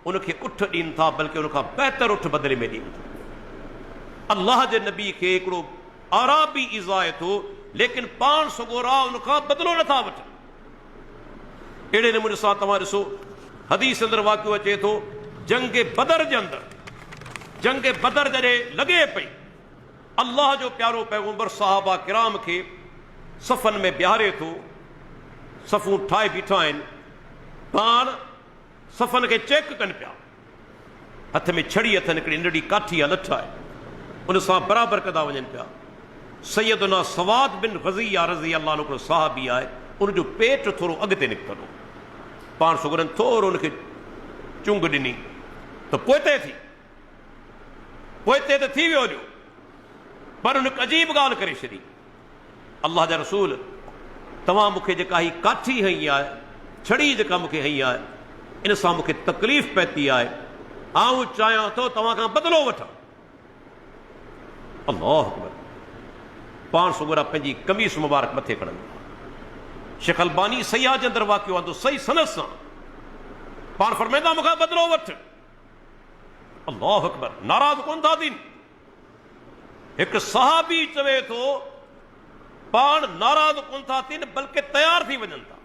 उनखे उठ ॾियनि था, बल्कि उनखां बहितर उठ बदिले में ॾियनि था। अल्लाह जे नबी खे हिकिड़ो आराबी इज़ाए थो, लेकिन पाण सगोरा उनखां बदिलो नथा वठनि। अहिड़े नमूने सां तव्हां ॾिसो, हदीस अंदरि वाक़ियो अचे थो, जंग बदर जे अंदरि, जंग बदर जॾहिं लॻे पई, अल्लाह जो प्यारो पैगंबर सहाबा किराम खे सफ़नि में बीहारे थो, सफ़ूं ठाहे बीठा आहिनि, पाण सफ़नि खे चेक कनि पिया, हथ में छड़ी अथनि, हिकिड़ी नंढड़ी काठी आहे, लठ आहे, उन सां बराबरि कंदा वञनि पिया। सैयदना सवाद बिन ग़ज़िया रज़ी अल्लाह अन्हु हिकिड़ो सहाबी आहे, उनजो पेट थोरो अॻिते निकितल हो, पाण सुगरनि थोरो उनखे चुंग ॾिनी त पोइते थी, पोइते त थी वियो हुयो, पर उन अजीब ॻाल्हि करे छॾी। अल्लाह जा रसूल, तव्हां मूंखे जेका ही काठी हई आहे, छड़ी जेका मूंखे हई आहे, इन सां मूंखे तकलीफ़ पइती आहे, आऊं चाहियां थो तव्हां खां बदिलो वठां। अल्लाहु अकबर, पाण सुगरा पंहिंजी कमीस मुबारक मथे खणंदा। शेख अलबानी सयाह जे अंदरि वाक़ियो आहे, सही सनद सां पाण फरमाईंदा मूंखां बदिलो वठ। अल्लाहु अकबर, नाराज़ कोन था थीनि। हिकु सहाबी चवे थो, पाण नाराज़ कोन था थियनि, बल्कि तयार थी वञनि था।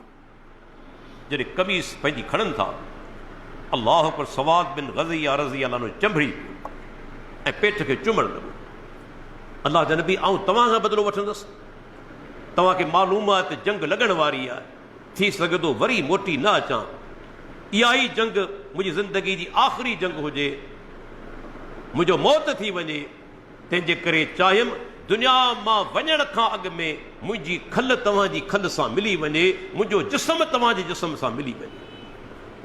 जॾहिं कमीस पंहिंजी खणनि था, अल्लाहु अकबर, सवाद बिन ग़ज़िया रज़ी अल्लाह अन्हु चंभड़ी ऐं पेट खे चुमण लॻो। अल्लाह जा नबी, आऊं तव्हां खां बदिलो वठंदुसि, तव्हांखे मालूम आहे त जंग लॻण वारी आहे, थी सघे थो वरी मोटी न अचां, इहा ई जंग मुंहिंजी ज़िंदगी जी आख़िरी जंग हुजे, मुंहिंजो मौत थी वञे, तंहिंजे करे चाहियमि दुनिया मां वञण खां अॻु में मुंहिंजी खल तव्हांजी खल सां मिली वञे, मुंहिंजो जिस्म तव्हांजे जिस्म सां मिली वञे,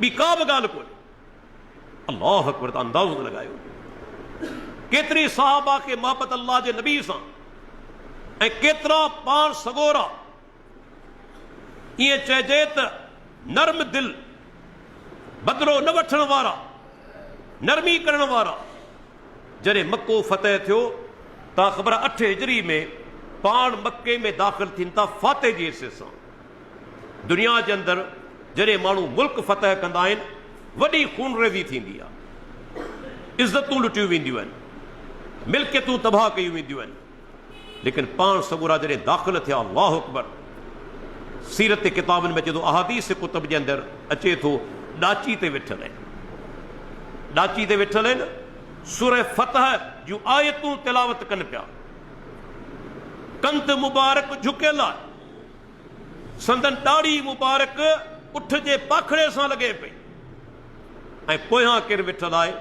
ॿी का बि ॻाल्हि कोन्हे। अल्लाहु अकबर, अंदाज़ो लॻायो केतिरी सहाबा खे मोहबत अल्लाह जे नबी सां, ऐं केतिरा पाण सगोरा, ईअं चइजे त नर्म दिल, बदिलो न वठण वारा, नरमी करण वारा। जॾहिं मको फतह थियो, तव्हां ख़बर आहे 8 हिजरी में पाण मके में दाख़िल थियनि था फाते जी हैसियत सां। दुनिया जे अंदरि जॾहिं माण्हू मुल्क फतह कंदा आहिनि, वॾी खूनरेज़ी थींदी आहे, इज़तूं लुटियूं वेंदियूं आहिनि, मिल्कियतूं तबाह कयूं वेंदियूं आहिनि, लेकिन पाण सगुरा जॾहिं दाख़िल थिया, अल्लाहु अकबर, सीरत किताबनि में अचे थो, अहादीस कुतुब जे अंदरि अचे थो, ॾाची ते वेठल आहिनि, ॾाची ते वेठल आहिनि, सूरह फतह जूं आयतूं तिलावत कनि पिया, कंध मुबारक झुकियल आहे, संदन ॾाढ़ी मुबारक उठ जे पाखड़े सां लॻे पई, ऐं पोयां केरु वेठल आहे,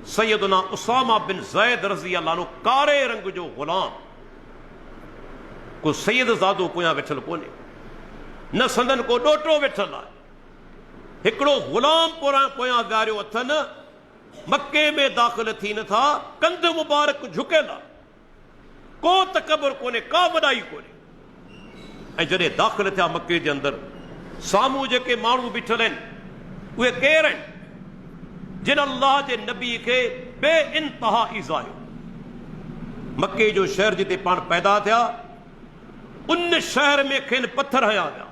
सैयदना उसामा बिन ज़ैद रज़ी अल्लाह अन्हु, कारे रंग जो ग़ुलाम, को सैयद ज़ादो पोयां वेठल कोन्हे, न संदन को ॾोटो वेठल आहे, हिकिड़ो ग़ुलाम पोयां विहारियो अथनि, मके में दाख़िल थियनि था, कंध मुबारक झुकियल आहे, को तकबर कोन्हे, का वॾाई कोन्हे। ऐं जॾहिं दाख़िल थिया मके जे अंदरि, साम्हूं जेके माण्हू बीठल आहिनि, उहे केरु आहिनि? जिन अल्लाह जे नबी खे बे इंतहा इज़ायो। मके जो शहर जिते पाण पैदा थिया, उन शहर में खेनि पत्थर हया विया,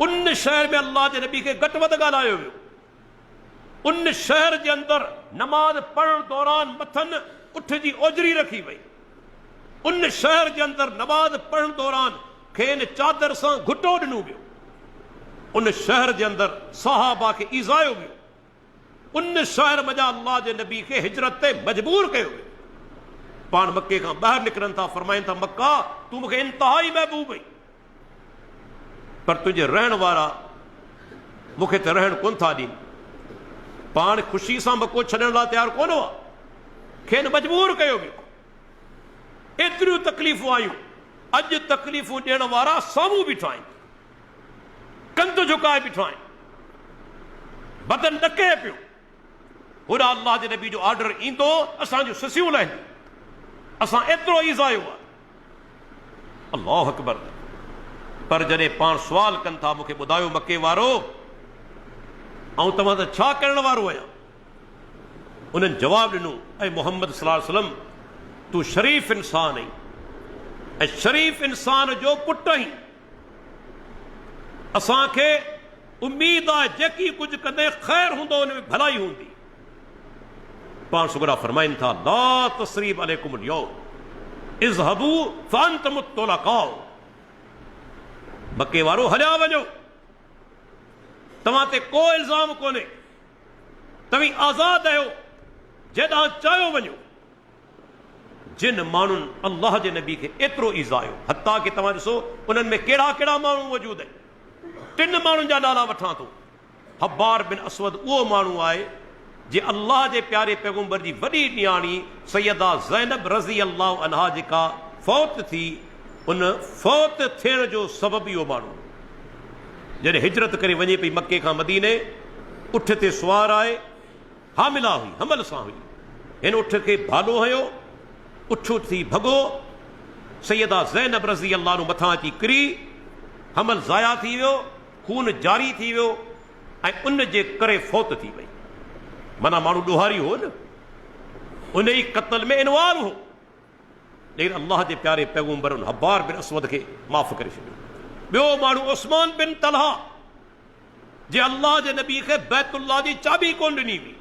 उन शहर में अल्लाह जे नबी खे घटि वधि ॻाल्हायो वियो, उन शहर जे अंदरि नमाज़ पढ़ण दौरान मथनि उठ जी ओजरी रखी वई, उन शहर के अंदर नमाज पढ़ण दौरान खेन चादर से घुटो ॾिनो वियो। उन शहर के अंदर सहाबा के ईज़ायो वियो। उन शहर मजा अल्लाह के नबी के हिजरत ते मजबूर कयो वियो। पान मक्के का बाहर निकरन था, फरमाइन था मक्का तू मुझे इंतहाई महबूब है, पर तुझे रहन वारा मुखे तो रहन कोन था दी। पान खुशी से मक्को छड़न ला तैयार कोन हुआ, खेन मजबूर कयो वियो। एतिरियूं तकलीफ़ूं आयूं, अज तकलीफ़ूं ॾियण वारा साम्हूं बीठा आहिनि, कंध झुकाए बीठा आहिनि, बदन ॾके पियो। होॾा अल्लाह जे नबी जो ऑर्डर ईंदो असांजूं ससियूं लहंदियूं, असां एतिरो ईज़ायो आहे। अल्लाह अकबर। पर जॾहिं पाण सुवाल कनि था मूंखे ॿुधायो मके वारो ऐं तव्हां त छा करण वारो आहियां, उन्हनि जवाबु ॾिनो ऐं मोहम्मद सल्लल्लाहु अलैहि वसल्लम तू शरीफ इंसान आहीं ऐं शरीफ इंसान जो पुटु आहीं। असांखे उम्मीद आहे जेकी कुझु कंदे ख़ैर हूंदो उन में भलाई हूंदी। पाण सुगरा फरमाइनि था ला तसरीब अलैकुमुल यौम इज़हबू फअंतुम तुलक़ाउ। मके वारो हलिया वञो, तव्हां ते को इल्ज़ाम कोन्हे, तव्हीं आज़ाद आहियो, जेॾां चाहियो वञो। जिन माण्हुनि अल्लाह जे नबी खे एतिरो ईज़ायो, हत्ता कि तव्हां ॾिसो उन्हनि में कहिड़ा कहिड़ा माण्हू मौजूद आहिनि। 3 माण्हुनि जा नाला वठां थो। हब्बार बिन असवद उहो माण्हू आहे जे अल्लाह जे प्यारे पैगंबर जी वॾी न्याणी सैयदा ज़ैनब रज़ी अल्लाह अन्हा जेका फौत थी, उन फौत थियण जो सबबु इहो माण्हू जॾहिं हिजरत करे वञे पई मके खां मदीने, उठ ते सुवार आहे, हामिला हुई, हमल सां हुई। हिन उठ खे भालो हयो, उठ थी भॻो, सैयदा ज़ैनब रज़ी अल्लाह अन्हा मथां अची किरी, हमल ज़ाया थी वियो, खून जारी थी वियो ऐं उन जे करे फौत थी वई। माना माण्हू ॾोहारी हो न, उन ई क़त्ल में इनवाल हो, लेकिन अल्लाह जे प्यारे पैगंबर उन हब्बार बिन असवद खे माफ़ करे छॾियो। ॿियो माण्हू उस्मान बिन तलहा जे अल्लाह जे नबी खे बैतुल्लाह जी चाबी कोन ॾिनी हुई।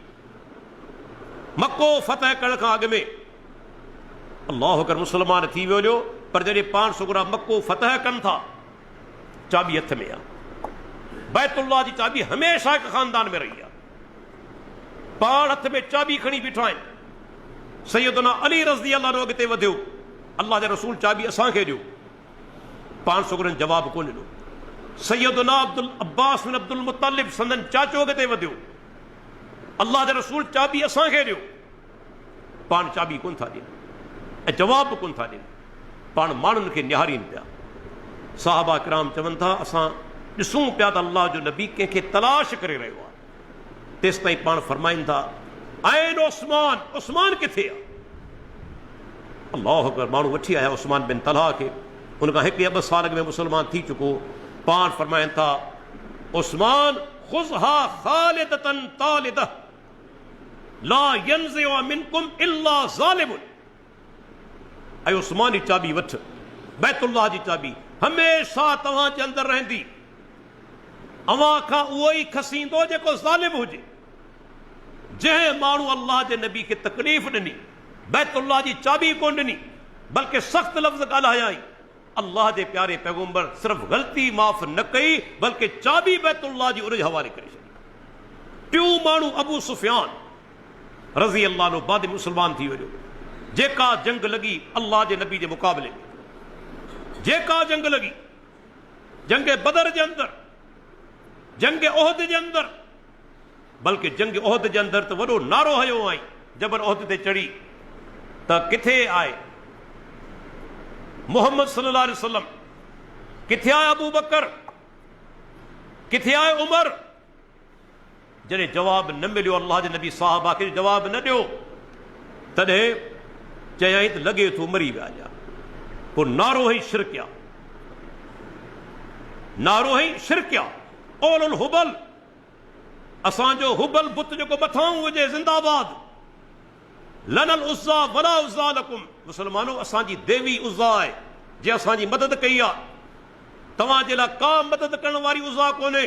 मक्को फतह करण खां अॻु में अल्लाह अकबर मुस्लमान थी वियो, पर जॾहिं पाण सुगरा मक्को फतह कनि था, चाबी हथ में आहे। बैतुल्लाह जी चाबी हमेशह हिकु ख़ानदान में रही आहे। पाण हथ में चाबी खणी बीठा आहिनि। सैयदना अली रज़ी अल्लाह अन्हु अॻिते वधियो, अल्लाह जा रसूल चाबी असांखे ॾियो। पाण सुगरनि जवाबु कोन ॾिनो। सैयदना अब्दुल अब्बास बिन अब्दुल मुत्तलिब संदन चाचो अॻिते वधियो, अल्लाह जा रसूल चाबी असांखे ॾियो। पाण चाबी कोन था ॾियनि ऐं जवाबु कोन था ॾियनि। पाण माण्हुनि खे निहारीनि पिया। साहबा किराम चवनि था असां ॾिसूं पिया त अल्लाह जो नबी कंहिंखे तलाश करे रहियो आहे। तेसि ताईं पाण फरमाइनि था ऐन उस्मान, उस्मान किथे आहे? अल्लाह अकबर। माण्हू वठी आया उस्मान बिन तलहा खे, उनखां 1 या 2 साल अॻु में मुस्लमान थी चुको। पाण फरमाइनि था उस्मान खुज़हा खालिदतन तालिदह ला यंज़िउ मिनकुम इल्ला ज़ालिमुन। ऐं उस्मान जी चाबी वठ, बैतुल्लाह जी चाबी हमेशह तव्हां जे अंदरि रहंदी। अव्हां खां उहो ई खसींदो जेको ज़ालिम हुजे। जंहिं माण्हू अल्लाह जे नबी खे तकलीफ़ ॾिनी, बैतुल्लाह जी चाबी कोन ॾिनी, बल्कि सख़्त लफ़्ज़ ॻाल्हायाई, अल्लाह जे प्यारे पैगंबर सिर्फ़ ग़लती माफ़ न कई, बल्कि चाबी बैतुल्लाह जी उन हवाले करे छॾी। टियों माण्हू अबू सुफ़ियान रज़ी अल्लाह अन्हु बाद मुस्लमान थी वियो। जेका जंग लॻी अल्लाह जे नबी जे मुक़ाबले में, जेका जंग लॻी, जंग बदर जे अंदरि, जंग ओहद जे अंदरि, बल्कि जंग ओहद जे अंदरि त वॾो नारो हयो आई जबल ओहद ते चढ़ी त किथे आहे मोहम्मद सल्लल्लाहु अलैहि वसल्लम, किथे आहे अबू बकर, किथे आहे उमर? जॾहिं जवाब न मिलियो, अल्लाह जे नबी साहबा खे जवाब न ॾियो, तॾहिं चयाईं त लॻे थो मरी विया जा। पोइ नारो हई शिरकिया, नारो हई शिरकिया, ओलुल हुबल, असांजो हुबल बुत जेको मथां हुजे ज़िंदाबाद, लनल उज़्ज़ा वला उज़्ज़ा लकुम। मुसलमानो असांजी देवी उज़्ज़ा आहे जे असांजी मदद कई आहे, तव्हां जे लाइ का मदद करण वारी उज़्ज़ा कोन्हे।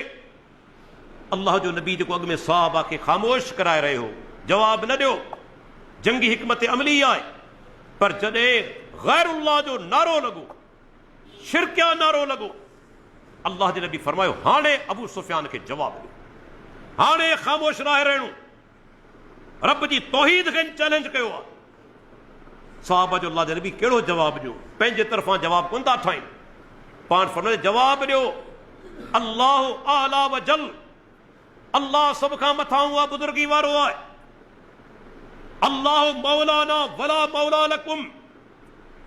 अल्लाह जो नबी जेको अॻु में साहबा खे ख़ामोश कराए रहियो, जवाब न ॾियो, जंगी हिकमत अमली आहे। पर जॾहिं गैरुल्लाह जो नारो लॻो, शिरकिया नारो लॻो, अल्लाह जे नबी फरमायो हाणे अबू सुफियान खे जवाब ॾियो, हाणे ख़ामोश रहे रहणो। रब जी तौहीद खे चैलेंज कयो आहे। साहबा जो अल्लाह जे नबी कहिड़ो जवाब ॾियो? पंहिंजे तरफ़ां जवाब कोन था ठाहिनि, पाण फरमाए जवाब ॾियो अल्लाह आला व जल, अल्लाह सभ खां मथां उहा बुज़ुर्गी वारो आहे। अल्लाह मौलाना वला मौला लकुम,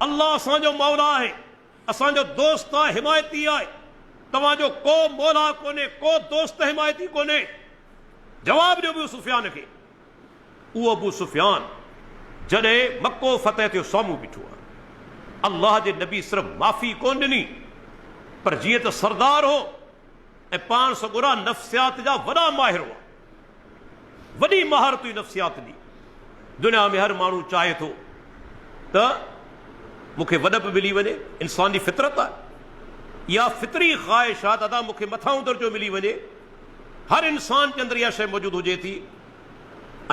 अल्लाह असांजो मौला आहे, असांजो दोस्त आहे, हिमायती आहे। तव्हांजो को मौला कोन्हे, को दोस्त हिमायती कोन्हे। जवाब ॾियो अबू सुफियान खे। उहो अबू सुफियान जॾहिं मको फतेह थियो साम्हूं बीठो आहे। अल्लाह जे नबी सिर्फ़ माफ़ी कोन ॾिनी, पर जीअं त सरदार हो ऐं पाण सगुरा नफ़्सियात जा वॾा माहिर हुआ, वॾी महारत हुई नफ़्सियात जी। दुनिया में हर माण्हू चाहे थो त मूंखे वॾप मिली वञे, इंसान जी फितरत आहे, इहा फितरी ख़्वाहिशात अदा मूंखे मथां दर्जो मिली वञे। हर इंसान जे अंदरि इहा शइ मौजूदु हुजे थी।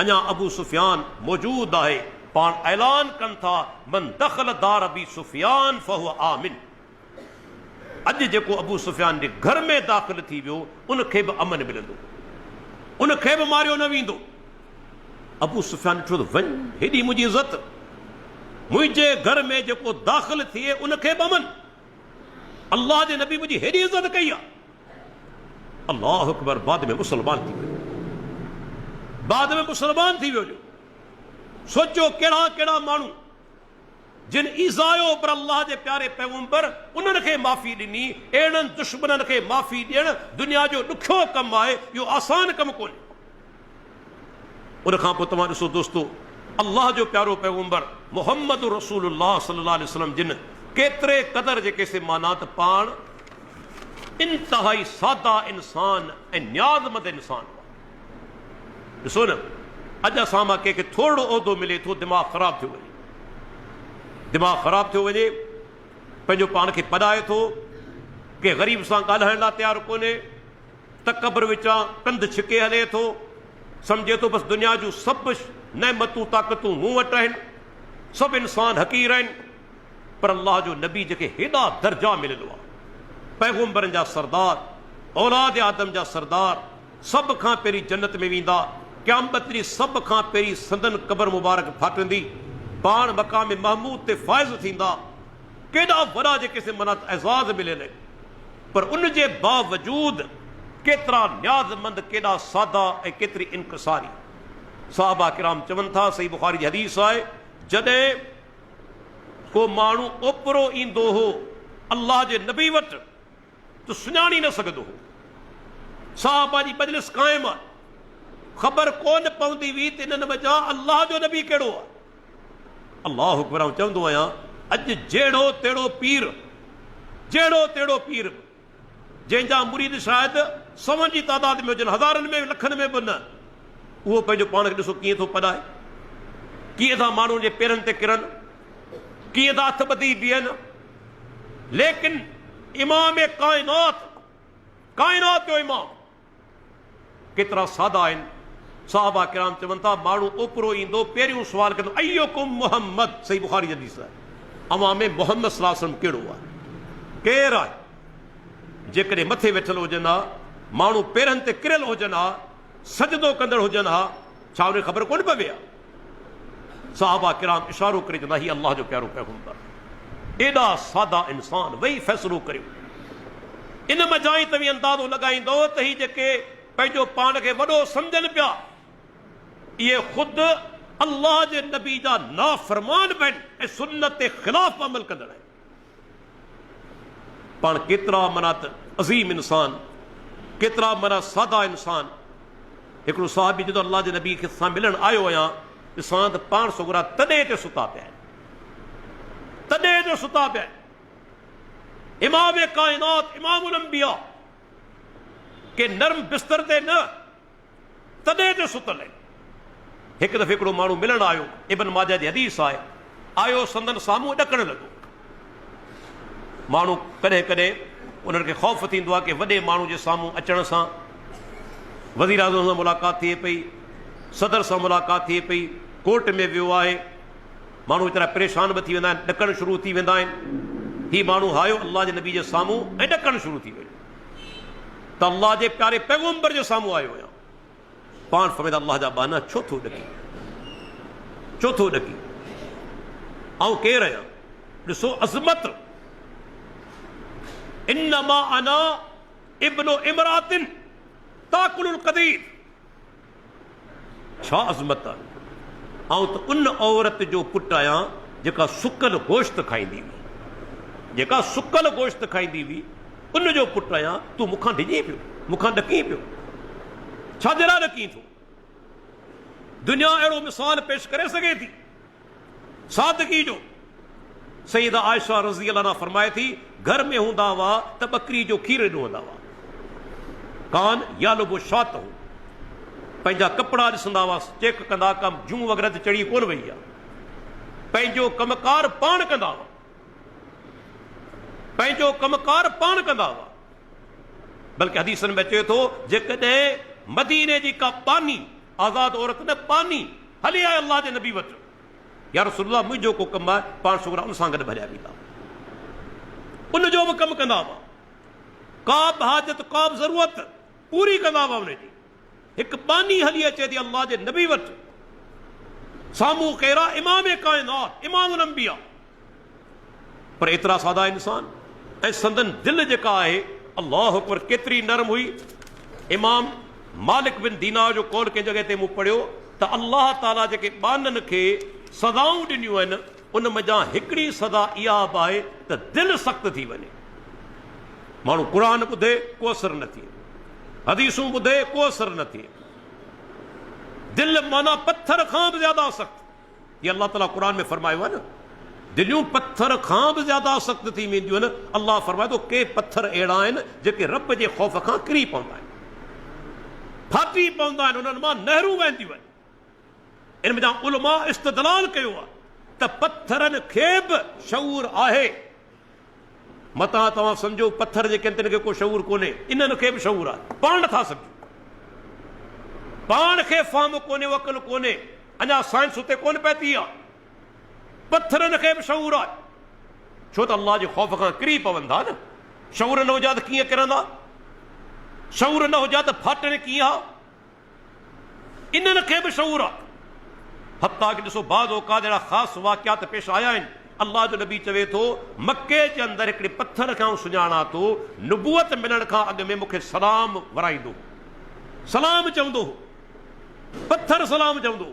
अञा अबू सुफियान मौजूदु आहे, पाण ऐलान कनि था मन दख़ल दार अबी सुफियान फहुव आमिन। अॼु जेको अबू सुफियान जे घर में दाख़िल थी वियो उनखे बि अमन मिलंदो, उनखे बि मारियो न वेंदो। अबू सुफियान ॾिठो त वञ, हेॾी मुंहिंजी इज़त, मुंहिंजे घर में जेको दाख़िल थिए उनखे बि अमन। अल्लाह जे नबी मुंहिंजी हेॾी इज़त कई आहे। अल्लाह अकबर, बाद में मुसलमान थी वियो, बाद में मुसलमान थी वियो। सोचो कहिड़ा कहिड़ा माण्हू जिन ईज़ायो पर अल्लाह जे प्यारे पैगंबर उन्हनि खे माफ़ी ॾिनी। अहिड़नि दुश्मननि खे माफ़ी ॾियणु दुनिया जो ॾुखियो कमु आहे, इहो आसान कमु कोन्हे। उनखां पोइ तव्हां ॾिसो दोस्तो, अल्लाह जो प्यारो पैगंबर मुहम्मद रसूलुल्लाह सल्लल्लाहु अलैहि वसल्लम जिन केतिरे क़दर जेके से माना त पाण इंतहाई सादा इंसान ऐं न्याज़मंद इंसान। ॾिसो न, अॼु असां मां कंहिंखे थोरो उहिदो मिले थो, दिमाग़ ख़राब थियो वञे, दिमाग़ ख़राब थियो वञे, पंहिंजो पाण खे पढ़ाए थो, के ग़रीब सां ॻाल्हाइण लाइ तयारु कोन्हे, तकबर विचां कंध छिके हले थो, सम्झे थो बसि दुनिया जूं सभु नेमतूं ताक़तूं मूं वटि आहिनि, सभु इंसान हक़ीर आहिनि। पर अल्लाह जो नबी जेके हेॾा दर्जा मिलियल आहे, पैगंबरनि जा सरदार, औलाद आदम जा सरदार, सभ खां पहिरीं जन्नत में वेंदा। क़यामत ॾींहुं सभ खां पहिरीं संदन क़बर मुबारक फाटंदी, पाण मक़ाम महमूद ते फ़ाइज़ थींदा। केॾा वॾा जेके से मना एज़ाज़ मिलियल आहिनि, पर उन जे बावजूद केतिरा न्याज़मंद, केॾा सादा ऐं केतिरी इनकसारी। साहबा किराम चवनि था, सही बुखारी जी हदीस आहे, जॾहिं को माण्हू ओपरो ईंदो हो अल्लाह जे नबी वटि त सुञाणी न सघंदो हो। साहबा जी मजलिस क़ाइम आहे, ख़बर कोन पवंदी हुई त इन्हनि वञा अल्लाह जो नबी कहिड़ो आहे। अल्लाह अकबर, आउं चवंदो आहियां अॼु जहिड़ो तेड़ो पीर, जहिड़ो तेड़ो पीर, जंहिंजा मुरीद शायदि सवनि जी तादाद में हुजनि, हज़ारनि में, लखनि में बि न, उहो पंहिंजो पाण खे ॾिसो कीअं थो पढ़ाए, कीअं था माण्हुनि जे पेरनि ते किरनि, कीअं था हथ ॿधी बीहनि। लेकिन इमाम काइनात, काइनात जो इमाम केतिरा सादा आहिनि। साहबा किराम चवनि था, माण्हू ओपरो ईंदो, पहिरियों सुवाल कंदो अय्युकुम मुहम्मद, सही बुखारी जी हदीस आहे, अवां में मोहम्मद सल्लल्लाहु अलैहि वसल्लम कहिड़ो आहे, केरु आहे। जेकॾहिं मथे वेठल हुजनि हा, माण्हू पेरनि ते किरियल हुजनि हा, सजदो कंदड़ हुजनि हा, छा उनखे ख़बर कोन पवे आहे। साहबा किराम इशारो करे चवंदा, हीउ अल्लाह जो प्यारो पैगंबर, एॾा सादा इंसान, वेही फ़ैसिलो करियो। इन मजाई तव्हीं अंदाज़ो लॻाईंदो त ही जेके पंहिंजो पाण खे वॾो सम्झनि पिया, इहे ख़ुदि अल्लाह जे नबी जा नाफ़रमान बि आहिनि ऐं सुन्नत जे ख़िलाफ़ अमल कंदड़ आहिनि। पाण केतिरा माना त अज़ीम इंसान, केतिरा माना सादा इंसान। हिकिड़ो साहिबी जॾहिं अल्लाह जे नबी खे सां मिलण आयो आहियां, ॾिसां त पाण सोगरा तॾहिं ते सुता पिया आहिनि, तॾहिं ते सुता पिया आहिनि। इमाम काइनात, इमामुल अंबिया के नरम बिस्तर ते न, तॾहिं ते सुतल आहिनि। हिकु दफ़े हिकिड़ो माण्हू मिलण आयो, इब्न माजा जी हदीस आहे, आयो संदन साम्हूं ॾकण लॻो। माण्हू कॾहिं कॾहिं उन्हनि खे ख़ौफ़ थींदो आहे कि वॾे माण्हू जे साम्हूं अचण सां वज़ीर आज़म सां मुलाक़ात थिए पई, सदर सां मुलाक़ात थिए पई, कोर्ट में वियो आहे, माण्हू एतिरा परेशान बि थी वेंदा आहिनि, ॾकणु शुरू थी वेंदा आहिनि। हीउ माण्हू आयो अल्लाह जे नबी जे साम्हूं ऐं ॾकणु शुरू थी वियो त अल्लाह जे प्यारे पैगंबर जे साम्हूं आयो आहियां। पाण फरमाईंदा अल्लाह जा बाना छो थो ॾकी, छो थो ॾकी? ऐं केरु आहियां? ॾिसो अज़मत, इन्नमा अना इब्नो इमरातिन ताकुलुल क़दीर। छा अज़मत आहे? ऐं त उन औरत जो पुटु आहियां जेका सुकल गोश्त खाईंदी हुई, जेका सुकल गोश्त खाईंदी हुई, उन जो पुटु आहियां। तूं मूंखां डिॼे पियो, मूंखां ॾकीं पियो, छाजे लाइ ॾकीं थो? दुनिया अहिड़ो मिसाल पेश करे सघे थी सादगी जो। सईदा आयशा रज़ी अल्लाह अन्हा फरमाए थी, घर में हूंदा हुआ त बकरी जो खीर ॾोहंदा हुआ, कान या लोबो शात हो, पंहिंजा कपिड़ा ॾिसंदा हुआ, चेक कंदा, कम जूं वग़ैरह ते चढ़ी कोन वई आहे, पंहिंजो कमकार पाण कंदा हुआ, पंहिंजो कमकार पाण कंदा हुआ। बल्कि हदीसनि में अचे थो, जेकॾहिं मदीने जी का पानी आज़ाद औरत न पानी हली आए अल्लाह जे नबी वटि, या रसूलुल्लाह मुंहिंजो को कमु आहे, पाण छोकिरा उन सां गॾु भलिया वेंदा, उनजो बि कमु कंदा हुआ, का बि हाजत का बि ज़रूरत पूरी कंदा हुआ उनजी। हिकु पानी हली अचे थी अल्लाह जे नबी वटि, साम्हूं केरा? इमाम काइनात, इमामुल अंबिया, पर एतिरा सादा इंसान। ऐं संदन दिलि जेका आहे अल्लाह अकबर केतिरी नरम हुई। इमाम मालिक बिन दीनार जो कौल कंहिं जॻह ते मूं पढ़ियो त अल्लाह ताला जेके ॿाननि खे सदाऊं ॾिनियूं आहिनि, उन मज़ा हिकिड़ी सदा इहा बि आहे त दिलि सख़्तु थी वञे। माण्हू क़ुर ॿुधे को असरु न थिए, हदीसूं ॿुधे को असरु न थिए, दिलि माना पत्थर खां बि ज़्यादा सख़्तु। इहा अल्लाह ताला क़ुर में फरमायो आहे न, दिलियूं पत्थर खां बि ज़्यादा सख़्तु थी वेंदियूं आहिनि। अल्लाह फरमाए थो, के पत्थर अहिड़ा आहिनि जेके रब जे ख़ौफ़ खां किरी पवंदा आहिनि, फाटी पवंदा आहिनि, उन्हनि मां नहरूं वहंदियूं आहिनि। इन में उलमा इस्तदलाल कयो आहे त पत्थरनि खे बि शऊर आहे। मतां तव्हां सम्झो पत्थर जेके आहिनि तिन खे को शऊर कोन्हे, इन्हनि खे बि शऊर आहे, पाण नथा सम्झो, पाण खे फ़हम कोन्हे, अक़ल कोन्हे, अञा साइंस उते कोन पहुती आहे। पत्थरनि खे बि शऊर आहे, छो त अल्लाह जे ख़ौफ़ खां किरी पवंदा न। शऊर न हुजा त कीअं किरंदा? शऊर न हुजा त फाटण कीअं आहे? इन्हनि खे बि शऊर आहे। हत्ता कि ॾिसो बाज़ औक़ात अहिड़ा ख़ासि वाक़ियात पेश आया आहिनि। अल्लाह जो नबी चवे थो, मके जे अंदरि हिकिड़े पत्थर खां सुञाणा थो, नुबुवत मिलण खां अॻु में मूंखे सलाम वराईंदो, सलाम चवंदो, पत्थर सलाम चवंदो।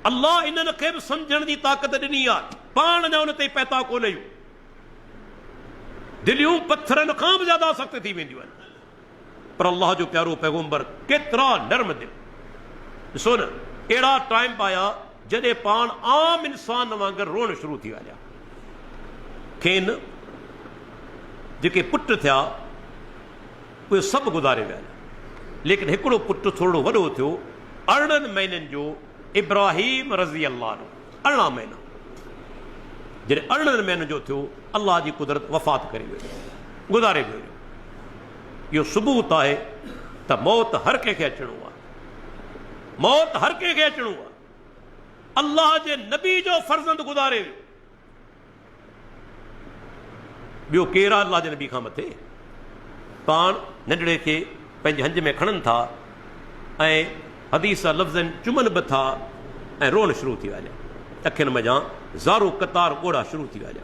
अल्लाह इन्हनि खे बि सम्झण जी ताक़त ॾिनी आहे, पाण अञा उन ते पहुता कोन आहियूं। दिलियूं पत्थरनि खां बि ज़्यादा सख़्तु थी वेंदियूं आहिनि, पर अल्लाह जो प्यारो पैगंबर केतिरा नरम दिल। ॾिसो न, अहिड़ा टाइम आया जॾहिं पाण आम इंसान वांगुरु रोअण शुरू थी विया। खेनि जेके पुट थिया उहे सभु गुज़ारे विया, लेकिन हिकिड़ो पुटु थोरो वॾो थियो, 18 महीननि जो इब्राहिम रज़ी अल्लाह, 18 महीना। जॾहिं 18 महीननि जो थियो, अल्लाह जी कुदरत वफ़ात करे वियो, गुज़ारे वियो। इहो सबूत आहे त मौत हर कंहिंखे अचणो आहे, मौत हर कंहिंखे अचणो आहे। अल्लाह जे नबी जो फर्ज़ंद गुज़ारे वियो, ॿियो केरु आहे अल्लाह जे नबी खां मथे? पाण नंढड़े खे पंहिंजे हंज में खणनि था ऐं हदीस लफ़्ज़नि चुमनि बि था ऐं रोअण शुरू थी विया, अखियुनि मज़ा ज़ारो कतार ॻोढ़ा शुरू थी विया।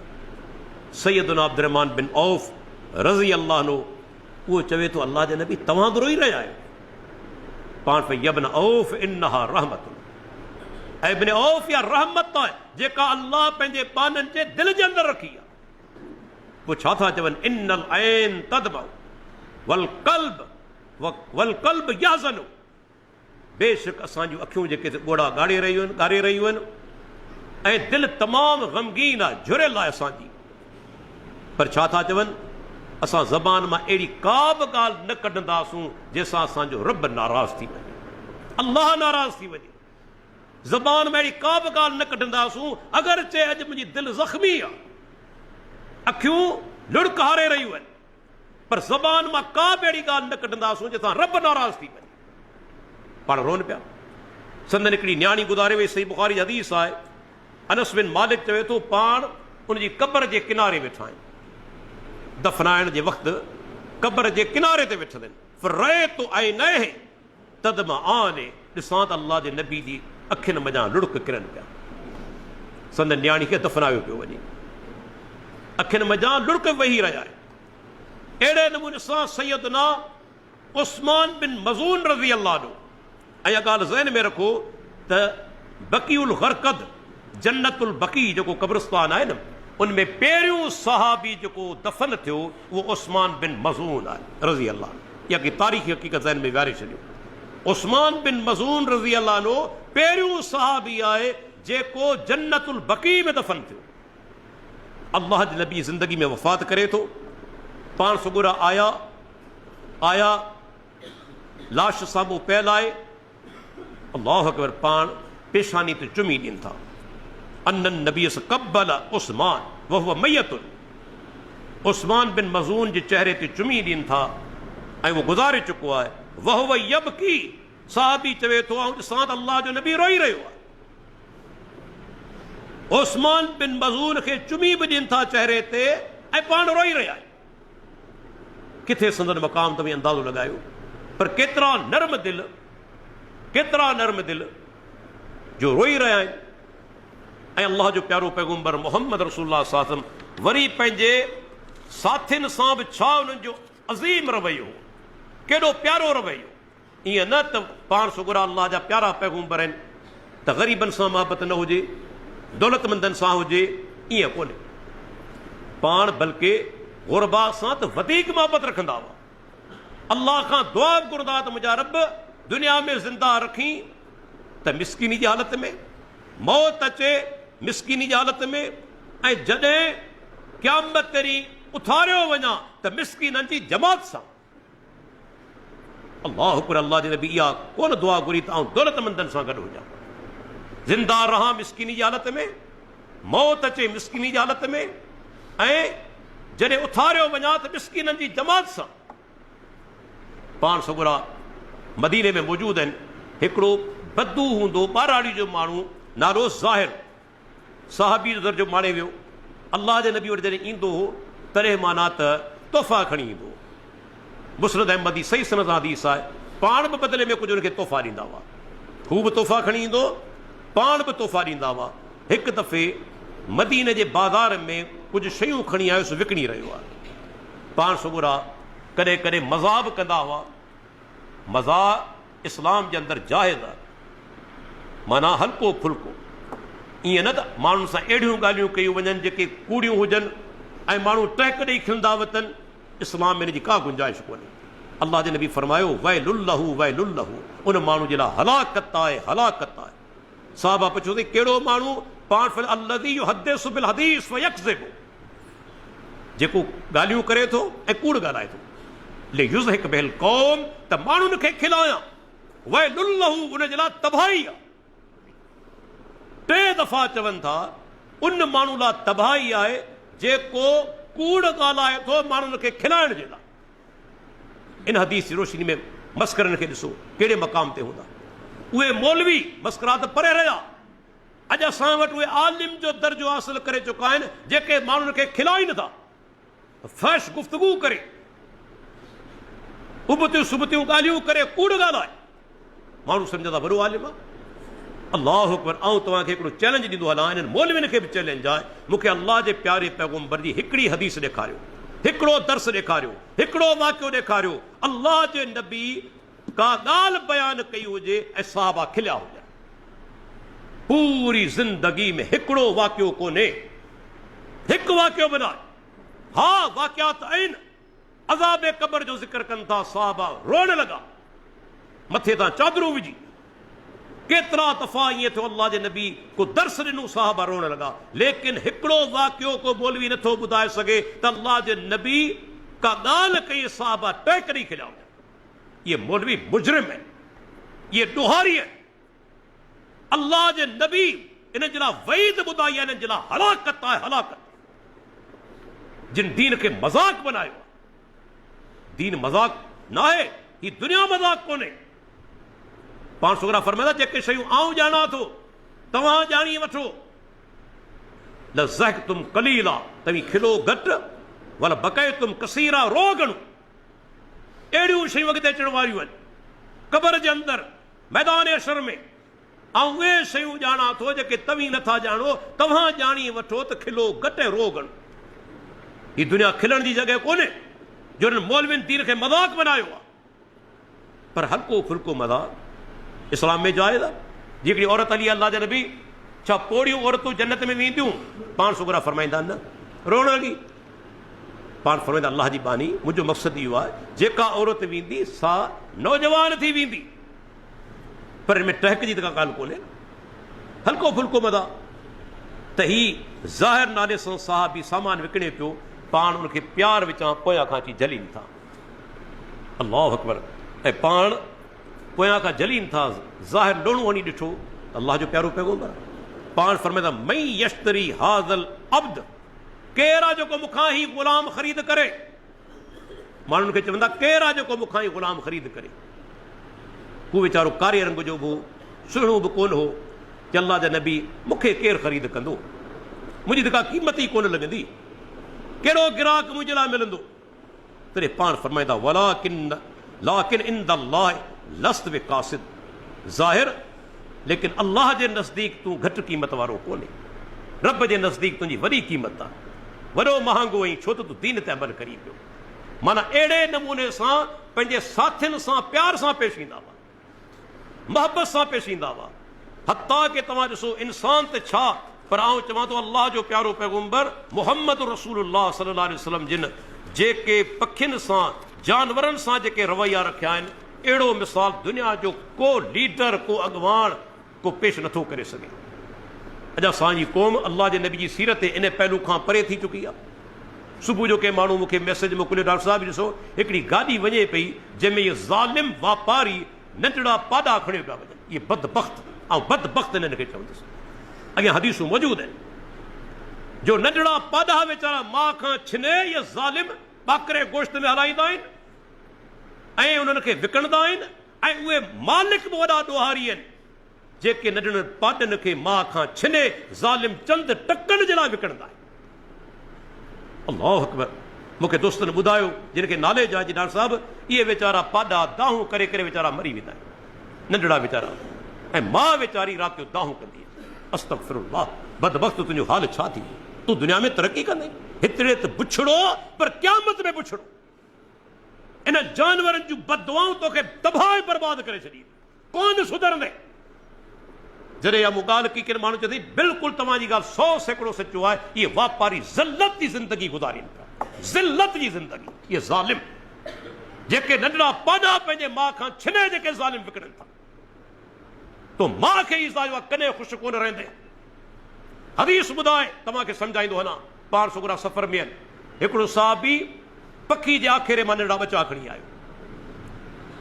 सैयदना अब्दुर्रहमान बिन औफ रज़ी अल्लाह नो, उहो चवे थो, अल्लाह जे नबी तव्हां बि रोई रहिया आहियो? पाण पे यबन औफ इन्नहा रहमत, ऐं इब्न औफ या रहमत आहे जेका अल्लाह पंहिंजे पाननि जे दिलि जे अंदरि रखी आहे। पोइ छा था चवनि? इन्नल ऐन तदबउ वल क़ल्ब यहज़नु, बेशक असांजूं अखियूं जेके ॻोढ़ा ॻारे रहियूं आहिनि ऐं दिलि तमामु ग़मगीन आहे, झुरियल आहे असांजी। पर छा था चवनि? असां ज़बान मां अहिड़ी का बि ॻाल्हि न कढंदासूं जंहिंसां असांजो रब नाराज़ थी वञे, अल्लाह नाराज़ थी वञे। ज़बान में अहिड़ी का बि ॻाल्हि न कढंदासूं, अगरि चए अॼु मुंहिंजी दिलि ज़ख़्मी आहे, अखियूं लुड़क हारे रहियूं आहिनि, पर ज़बान मां का बि अहिड़ी ॻाल्हि न कढंदासूं जंहिंसां रब नाराज़ थी वञे। पाण रोन पिया। संदन हिकिड़ी न्याणी गुज़ारे वई, सही बुख़ारी हदीस आहे, अनस बिन मालिक चवे थो पाण उनजी क़ब्र जे किनारे वेठा आहिनि, दफ़नाइण जे वक़्तु क़ब्र जे किनारे ते वेठल आहिनि। फ़रअयतु ऐनैहि तदमआनि, ॾिसां त अल्लाह जे नबी जी अखियुनि मञा लुड़क किरनि पिया। संदन न्याणी खे दफ़नायो पियो वञे, अखियुनि मञा लुड़क वेही रहिया आहिनि। अहिड़े नमूने सां सैयदना उस्मान बिन मज़ून रज़ी अल्लाह अन्हु, ऐं इहा ॻाल्हि ज़हन में रखो त बकीउल गरक़द जन्नतुल बकी जेको क़ब्रिस्तान आहे न, उनमें पहिरियों सहाबी जेको दफ़न थियो उहो उस्मान बिन मज़ून आहे रज़ी अल्लाह। इहा की तारीख़ी हक़ीक़त ज़हन में विहारे छॾियो। उस्मान बिन मज़ून रज़ी अल्लाह अन्हु पहिरियों सहाबी आहे जेको जन्नतुल बकी में दफ़न थियो। अल्लाह जे नबी ज़िंदगी में वफ़ात करे थो, पाण सुगुरा आया लाश साम्हूं पियल आहे, अल्लाहु अकबर, पाण पेशानी ते चुमी ॾियनि था। अन्न नबी कब्बल उस्मान वहुव मय्यतुन, उस्मान बिन मज़ून जे चेहरे ते चुमी ॾियनि था ऐं उहो गुज़ारे चुको आहे। वहुव यबकी, साहबी चवे थो ऐं ॾिसां त अल्लाह जो नबी रोई रहियो आहे। उस्मान बिन मज़ून खे चुमी बि ॾियनि था चेहरे ते ऐं पाण रोई रहिया आहिनि। किथे संदन मक़ाम तव्हां अंदाज़ो लॻायो, पर केतिरा नर्म दिल जो रोई रहिया आहिनि। ऐं अल्लाह जो प्यारो पैगम्बर मोहम्मद रसूलुल्लाह सल्लल्लाहु अलैहि वसल्लम वरी पंहिंजे साथियुनि सां बि छा उन्हनि जो अज़ीम रवैयो, केॾो प्यारो रवैयो। ईअं न त पाण सुगुरा अल्लाह जा प्यारा पैगम्बर आहिनि त ग़रीबनि सां मोहबत न हुजे, दौलतमंदनि सां हुजे, ईअं कोन्हे। पाण बल्कि ग़ुरबा सां त वधीक मोहबत रखंदा हुआ। अल्लाह खां दुआ घुरंदा त मुंहिंजा रब दुनिया में ज़िंदा रखी त मिसकीनी जी हालत में, मौत अचे मिसकीनी जी हालत में, ऐं जॾहिं क़यामत तेरी उथारियो वञा त मिसकीननि जी जमात सां। अल्लाह पर अल्लाह जे नबी इहा कोन दुआ घुरी त आउं दौलतमंदनि सां गॾु हुजां। ज़िंदा रहां मिसकीनी जी हालत में, मौत अचे मिसकीनी जी हालत में, ऐं जॾहिं उथारियो वञा त मिसकीननि जी जमात सां। पाण सुगुरा मदीने में मौजूदु आहिनि। हिकिड़ो बद्दू हूंदो, ॿाराड़ी जो माण्हू, नालो ज़ाहिर, साहबी जो दर्जो माणे वियो। अल्लाह जे नबी वटि जॾहिं ईंदो हो तॾहिं माना त तोहफ़ा खणी ईंदो। मुस्नद अहमदी सही सनद हदीस आहे, पाण बि बदिले में कुझु हुनखे तोहफ़ा ॾींदा हुआ। हू बि तोहफ़ा खणी ईंदो, पाण बि तोहफ़ा ॾींदा हुआ। हिकु दफ़े मदीने जे बाज़ार में कुझु शयूं खणी आयुसि, विकिणी रहियो आहे। पाण सुगुरा कॾहिं कॾहिं मज़ा बि कंदा हुआ। मज़ा इस्लाम जे अंदरि जाइज़ आहे, माना हल्को फुल्को, ईअं न त माण्हुनि सां अहिड़ियूं ॻाल्हियूं कयूं वञनि जेके कूड़ियूं हुजनि ऐं माण्हू टहिक ॾेई खिलंदा वतनि। इस्लाम में हिन जी का गुंजाइश कोन्हे। अल्लाह जे नबी फरमायो वैलुल्लहु वैलुल्लहु, उन माण्हू जे लाइ हलाकत आहे, हलाकत आहे। साहबा पुछो त कहिड़ो माण्हू? पाण फल अल्लज़ी युहद्दिसु बिल हदीस फयक्ज़िबु, जेको ॻाल्हियूं करे थो ऐं कूड़ ॻाल्हाए थो। लियुज़हिक बिल क़ौम, त माण्हुनि खे खिलायां। वैलुल्लहु, उन जे लाइ तबाही आहे। टे दफ़ा चवनि था उन माण्हू लाइ तबाही आहे जेको कूड़ ॻाल्हाए थो माण्हुनि खे खिलाइण जे लाइ। इन हदीस जी रोशनी में मस्करनि खे ॾिसो कहिड़े मक़ाम ते हूंदा। उहे मौलवी मस्करात परे रहिया, अॼु असां वटि उहे आलिम जो दर्जो हासिल करे चुका आहिनि जेके माण्हुनि खे खिलाइनि था, फैश गुफ़्तगू करे, उबतियूं सुबतियूं ॻाल्हियूं करे, कूड़ ॻाल्हाए, माण्हू सम्झंदा वॾो आलिम आहे। अल्लाह अकबर। आउं तव्हांखे हिकिड़ो चैलेंज ॾींदो हलां, इन्हनि मौलवियुनि खे बि चैलेंज आहे, मूंखे अल्लाह जे प्यारे पैगम्बर जी हिकिड़ी हदीस ॾेखारियो, हिकिड़ो दर्स ॾेखारियो, हिकिड़ो वाक़ियो ॾेखारियो, अल्लाह जे नबी का ॻाल्हि बयानु कई हुजे ऐं साहबा खिलिया हुजनि। पूरी ज़िंदगी में हिकिड़ो वाक़ियो कोन्हे। हिकु वाक़ियो बनाए, हा वाक़ियात आहिनि। अज़ाबे क़ब्र जो ज़िक्र कनि था, साहबा रोअण लॻा, मथे तां चादरूं विझी। केतिरा दफ़ा ईअं थियो अल्लाह जे नबी को दर्स ॾिनो, साहबा रोअण लॻा। लेकिन हिकिड़ो वाक़ियो को मौलवी नथो ॿुधाए सघे त अल्लाह जे नबी का ॻाल्हि कई, साहबा टहिक ॾेई खिलिया हुजनि। इहे मौलवी मुजरिम आहिनि, इहे ॾोहारी आहिनि। अल्लाह जे नबी इन जे लाइ वईद ॿुधाई आहे, इन्हनि जे लाइ हलाकत आहे, हलाकत। जिन दीन खे मज़ाक बनायो आहे, दीन मज़ाक न आहे, ही दुनिया मज़ाक कोन्हे। पाण सुगरा फरमाईंदा जेके शयूं आऊं ॼाणा थो तव्हां ॼाणी वठो, लज़हकतुम कलीला, तव्हीं खिलो घटि, वल बकयतुम कसीरा, रो घणो। अहिड़ियूं शयूं अॻिते अचण वारियूं आहिनि क़बर जे अंदरि, मैदान अशर में। ऐं उहे शयूं ॼाणा थो जेके तव्हीं नथा ॼाणो, तव्हां ॼाणी वठो त खिलो घटि ऐं रो घणो। हीअ दुनिया खिलण जी जॻह कोन्हे जो हिननि मौलवियुनि दीन खे मज़ाक बनायो आहे। पर हल्को फुल्को मज़ाक इस्लाम में जाइज़ आहे। हिकिड़ी औरत हली, अल्लाह जे नबी, छा पोड़ियूं औरतूं जन्नत में वेंदियूं? पाण सुगरा फरमाईंदा न, रोअण लॻी। पाण फरमाईंदा, अल्लाह जी बानी, मुंहिंजो मक़सदु इहो आहे जेका औरत वेंदी सा नौजवान थी वेंदी। पर हिन में टहक जी त का ॻाल्हि कोन्हे, हल्को फुल्को मज़ाक। त ही ज़ाहिर नाले सां साहबी सामान विकिणे पियो, पाण उनखे प्यार विचां पोयां खां अची जलीनि था। अल्लाहु अकबर। ऐं पाण पोयां खां जलीनि था, ज़ाहिर लोणो वञी ॾिठो, अल्लाह जो प्यारो पैगंबर। पाण फरमाईंदा, मई यश्तरी हाज़ल अब्द, केरु आहे जेको मूंखां ई ग़ुलाम ख़रीद करे? माण्हुनि खे चवंदा, केरु आहे जेको मूंखां ई ग़ुलाम ख़रीद करे? हू वीचारो कारे रंग जो बि, सुहिणो बि कोन हो। कि अल्लाह जा नबी, मूंखे केरु ख़रीद कंदो? मुंहिंजी त का क़ीमत ई कोन लॻंदी, कहिड़ो गिराक मुंहिंजे लाइ मिलंदो? तॾहिं पाण फरमाईंदा, लाकिन इंदल्लाह लस्त बिकासिद, ज़ाहिर लेकिन अल्लाह जे नज़दीक तूं घटि क़ीमत वारो कोन्हे। रब जे नज़दीक तुंहिंजी वॾी क़ीमत आहे, वॾो महांगो आहीं, छो त तूं दीन ते अमल करी पियो। माना अहिड़े नमूने सां पंहिंजे साथियुनि सां प्यार सां पेश ईंदा हुआ, मोहबत सां पेश ईंदा हुआ। हत्ता कि तव्हां ॾिसो इंसान त छा, पर आउं चवां थो अल्लाह जो प्यारो पैगंबर मुहम्मद रसूलुल्लाह सल्लल्लाहु अलैहि वसल्लम जिन जेके पखियुनि सां, जानवरनि सां जेके रवैया रखिया आहिनि, अहिड़ो मिसाल दुनिया जो को लीडर, को अॻवान, को पेश नथो करे सघे। अॼु असांजी क़ौम अल्लाह जे नबी जी सीरत इन पहलू खां परे थी चुकी आहे। सुबुह जो के माण्हू मूंखे मैसेज मोकिलियो, डॉक्टर साहिब ॾिसो हिकिड़ी गाॾी वञे पई जंहिंमें इहे ज़ालिम वापारी नंढड़ा पाॾा खणी पिया वञनि। इहे बदबख़्त, ऐं बदबख़्त इन्हनि खे चवंदुसि। अॻियां हदीसूं मौजूदु आहिनि जो नंढड़ा पाॾा वीचारा माउ खां छिने इहे ज़ालिम ॿाकरे गोश्त में हलाईंदा आहिनि ऐं उन्हनि खे विकिणंदा आहिनि। ऐं उहे मालिक बि वॾा ॾोहारी आहिनि जेके नंढड़नि पाॾनि खे माउ खां छिने ज़ालिम चंद टकनि जे लाइ विकिणंदा आहिनि। अल्लाहु अकबर। मूंखे दोस्तनि ॿुधायो जिन खे नॉलेज आहे, डॉक्टर साहिब इहे वीचारा पाॾा दाहूं करे करे वीचारा मरी वेंदा आहिनि, नंढड़ा वीचारा, ऐं माउ वीचारी राति जो दाहूं कंदी आहे। अस्तग़फिरुल्लाह, बदबख़्त तुंहिंजो हाल छा थी? तूं दुनिया में तरक़ी कंदे, हितरे त बुछड़ो, पर क़यामत में बुछड़ो। इन जानवरनि जूं बददुआऊं तोखे तबाह बर्बाद करे छॾी, कोन सुधरंदे। जॾहिं इहा मूं ॻाल्हि की किन माण्हू चवंदी, बिल्कुलु तव्हांजी ॻाल्हि 100% सचो आहे। इहे वापारी ज़िल्लत जी ज़िंदगी गुज़ारीनि पिया, ज़िल्लत जी ज़िंदगी। इहे ज़ालिम जेके नंढड़ा पाॾा पंहिंजे माउ खां छिने जेके ज़ालिम विकिणनि था, तो माउ खे ई ज़ालिम कॾहिं ख़ुशि कोन रहंदे। हदीस ॿुधाए तव्हांखे सम्झाईंदो हलां। पाण सुगरा सफ़र में आहिनि, हिकिड़ो साहबी पखी जे आखेरे मां नंढड़ा बचा खणी आयो।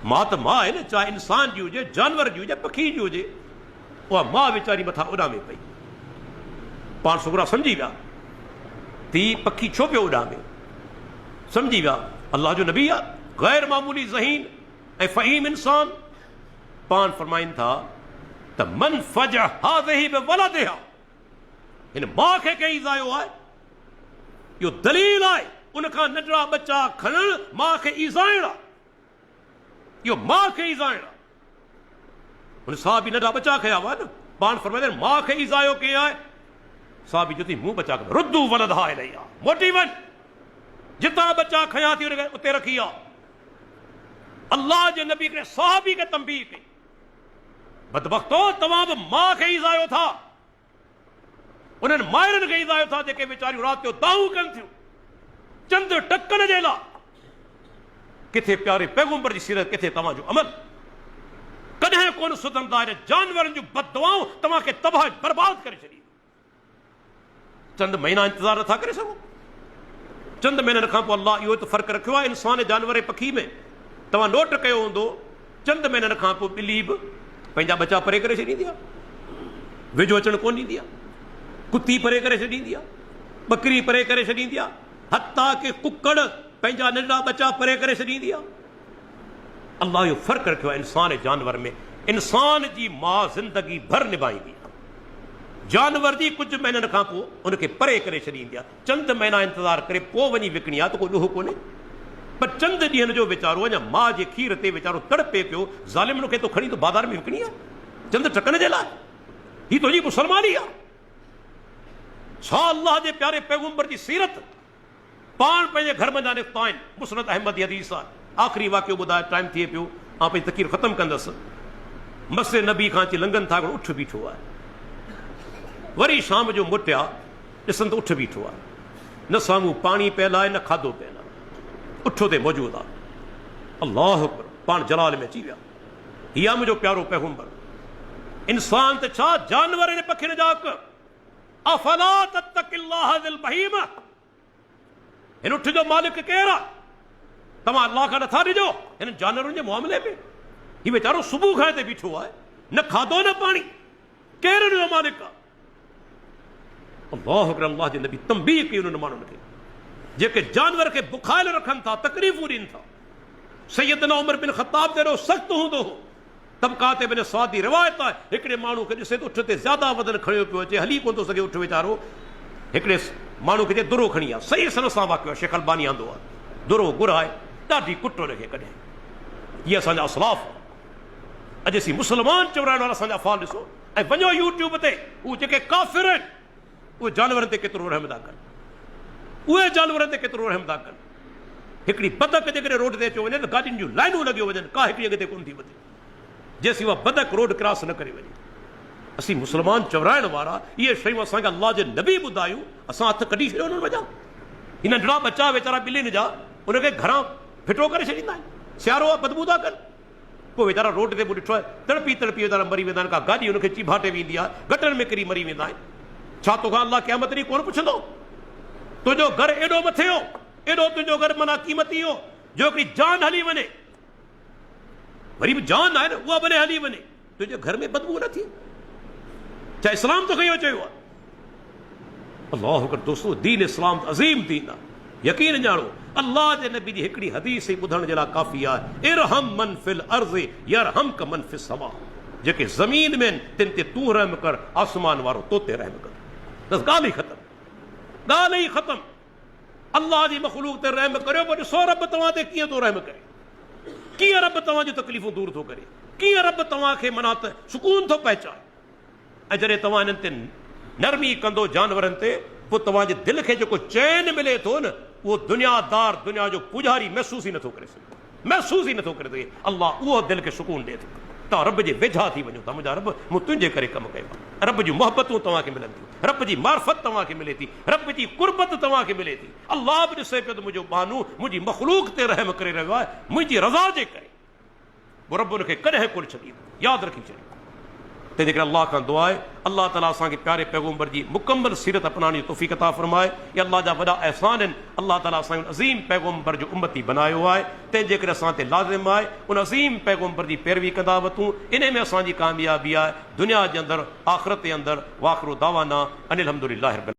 मां त मां आहे न, चाहे इंसान जी हुजे, जानवर जी हुजे, पखी जी हुजे, उहा मां वीचारी मथां उॾामे पई। पाण सुगरा सम्झी विया थी पखी छो पियो उॾामे, सम्झी विया अल्लाह जो नबी आहे, गैर मामूली ज़हीन ऐं फ़हीम इंसान। पाण फरमाइनि था त मन फज हाज़िही बिवलदिहा, हिन माउ खे कई ज़ायो आहे, इहो दलील आहे उनखां नंढड़ा बच्चा खणणु माउ खे ईज़ाइण आहे, इहो माउ खे ईज़ाइण आहे। हुन साहबी नंढड़ा बच्चा खया हुआ न, पाण फरमाईंदा आहिनि माउ खे ईज़ायो कीअं आहे? साहबी चयो थी मूं बच्चा खे रुद्दू वलदहा इलैहा, मोटी वञ, जितां बच्चा खया थी उते रखी आहे। अल्लाह जे नबी खे साहबी खे तंबीह कई, बदबख्तो तव्हां बि माउ खे ईज़ायो था, उन्हनि माइरनि खे ईज़ायो था जेके वीचारियूं राति जो दाहूं कनि थियूं चंद टकनि जे लाइ। किथे प्यारे पैगंबर जी सीरत, किथे तव्हांजो अमल। कॾहिं कोन सुधरंदा, जानवरनि जूं बददुआऊं तव्हांखे तबाह बर्बाद करे छॾी। चंद महीना इंतज़ार नथा करे सघो, चंद महीननि खां पोइ अल्लाह इहो त फ़र्क़ु रखियो आहे इंसान जानवर पखी में। तव्हां नोट कयो हूंदो, चंद महीननि खां पोइ ॿिली बि पंहिंजा बचा परे करे छॾींदी आहे, वेझो अचणु कोन ॾींदी आहे। कुती परे करे छॾींदी आहे, ॿकरी परे करे छॾींदी आहे, हत्ता कि कुकड़ पंहिंजा नंढड़ा बचा परे करे छॾींदी आहे। अल्लाह इहो फ़र्क़ु रखियो आहे इंसान ऐं जानवर में। इंसान जी माउ ज़िंदगी भर निभाईंदी आहे, जानवर जी कुछ महीननि खां पोइ उनखे परे करे छॾींदी आहे। चंद महीना इंतज़ारु करे पोइ वञी विकिणी आहे त कोई ॾोहो कोन्हे। पर चंद ॾींहंनि जो वीचारो अञा माउ जे खीर ते वीचारो तड़पे पियो, ज़ालिम उनखे तो खणी तो बाज़ार में विकिणी आहे चंद टकनि जे लाइ। ही तुंहिंजी मुसलमानी आहे छा? अल्लाह जे प्यारे पैगंबर जी सीरत पाण पंहिंजे घर में निकिता आहिनि। मुस्नद अहमद हदीस आहे। आख़िरी वाक़ियो ॿुधाए, टाइम थिए पियो, मां पंहिंजी तक़रीर ख़तमु कंदुसि। मस्जिद नबी खां अची लंघनि था, उठ बीठो आहे। वरी शाम जो मुटिया, ॾिसनि त उठ बीठो आहे, न साम्हूं पाणी पियल आहे न खाधो पियल आहे, उठो ते मौजूदु आहे। अल्लाह अकबर, पाण जलाल में अची विया। हीअ मुंहिंजो प्यारो पैगंबर। इंसान त छा, जानवर ने पखियुनि जा हक़। अफला तत्तकिल्लाह ज़िल बहीम, हिन उठ जो मालिक केरु आहे? तव्हां अल्लाह खां नथा ॾिजो हिन जानवरनि जे मामले में? हीउ वीचारो सुबुह खां हिते बीठो आहे, न खाधो न पाणी, केरु हिन जो मालिक आहे? अल्लाह अकबर, अल्लाह जे नबी तंबीह कई उन्हनि माण्हुनि खे जेके जानवर खे बुखायल रखनि था, तकलीफ़ूं ॾियनि था। सैयदना उमर बिन ख़त्ताब ते एॾो सख़्तु हूंदो हो। तबक़ात बिन सअद जी रिवायत आहे, हिकिड़े माण्हू खे ॾिसे त उठ ते ज़्यादा वज़न खणियो पियो अचे, हली कोन थो सघे उठ वीचारो। हिकिड़े माण्हू खे चए दुरो खणी आहे, सही सन सां वाक़ियो आहे, शेख अलबानी आंदो आहे। दुरो घुराए, ॾाढी कुट हुनखे कढे। इहे असांजा असलाफ़। अॼु असीं मुस्लमान चवराइण वारा असांजा अफ़ाल ॾिसो। ऐं वञो यूट्यूब ते, उहे जेके काफ़िर आहिनि उहे जानवरनि ते केतिरो रहम था कनि, उहे जानवरनि ते केतिरो रहम था कनि। हिकिड़ी बदक जेकॾहिं रोड ते अचो वञे त गाॾियुनि जूं लाइनूं लॻियूं वञनि, का हिकिड़ी अॻिते कोन थी वधे जेसीं उहा बदक रोड क्रॉस न करे वञे। असीं मुस्लमान चवराइण वारा इहे शयूं असांखे अल्लाह जे नबी ॿुधायूं, असां हथ कढी छॾियो उन्हनि वञा। हिन नंढड़ा बच्चा वीचारा ॿिलियुनि जा, उनखे घरां फिटो करे छॾींदा आहिनि, सियारो आहे बदबू था कनि। पोइ वीचारा रोड ते पोइ ॾिठो आहे तड़पी तड़पी वीचारा मरी वेंदा आहिनि, का गाॾी उनखे चिभाटे वेंदी आहे, गटरनि में किरी मरी वेंदा आहिनि। छा तोखां अल्लाह क़यामत ॾींहुं कोन पुछंदो? तुंहिंजो घर एॾो मथे हो, एॾो तुंहिंजो घर माना क़ीमती हो, जो हिकिड़ी जान हली वञे, वरी बि जान आहे न, उहा भले हली वञे, तुंहिंजे घर में बदबू न थिए। छा इस्लाम तोखे इहो चयो आहे? अल्लाह अकबर दोस्तो, दीन इस्लाम अज़ीम दीन आहे। यकीन ॼाणो, अल्लाह जे नबी जी हिकिड़ी हदीस ॿुधण जे लाइ काफ़ी आहे। इरहम मन फिल अर्ज़ यरहमक मन फिस समा। जेके ज़मीन में तिन ते तूं रहम कर, आसमान वारो तो ते रहम कर। बस ॻाल्हि ई ख़तमु, ॻाल्हि ई ख़तमु। अल्लाह जी मख़लूक ते रहम करियो, पोइ ॾिसो रब तव्हां ते कीअं थो रहम करे, कीअं रब तव्हां जूं तकलीफ़ूं दूर थो करे, कीअं रब तव्हांखे माना त सुकून थो पहुचाए। ऐं जॾहिं तव्हां हिननि ते नरमी कंदो जानवरनि ते, पोइ तव्हांजे दिलि खे जेको चैन मिले थो न, उहो दुनियादार, दुनिया जो पुजारी महसूस ई नथो करे सघे, महसूस ई नथो करे सघे। अल्लाह उहो दिलि खे सुकून ॾिए थो। तव्हां रब जे वेझा थी वञो था, मुंहिंजा रब मूं तुंहिंजे करे कमु कयो आहे। रब जूं मोहबतूं तव्हांखे मिलनि थियूं, रब जी मार्फत तव्हांखे मिले थी, रब जी कुर्बत तव्हांखे मिले थी। अल्लाह बि ॾिसे पियो त मुंहिंजो बानू मुंहिंजी मख़लूक ते रहम करे रहियो आहे, मुंहिंजी रज़ा जे करे। पोइ रब हुनखे कॾहिं कोन छॾींदो, यादि रखी छॾियो। तंहिंजे करे अल्लाह खां दुआ आहे, अल्लाह ताला असांखे प्यारे पैगंबर जी मुकम्मल सीरत अपनाइण जी तौफ़ीक़ अता फ़रमाए। इहे अल्लाह जा वॾा अहसान आहिनि। अल्लाह ताला असांखे अज़ीम पैगंबर जो उम्मती बनायो आहे, तंहिंजे करे असां ते लाज़िम आहे उन अज़ीम पैगंबर जी पैरवी कंदा वठूं। इन में असांजी कामयाबी आहे दुनिया जे अंदरि, आख़िरत जे अंदरि। वाख़िरु दावाना अनिल हम्दुलिल्लाहि रब्बिल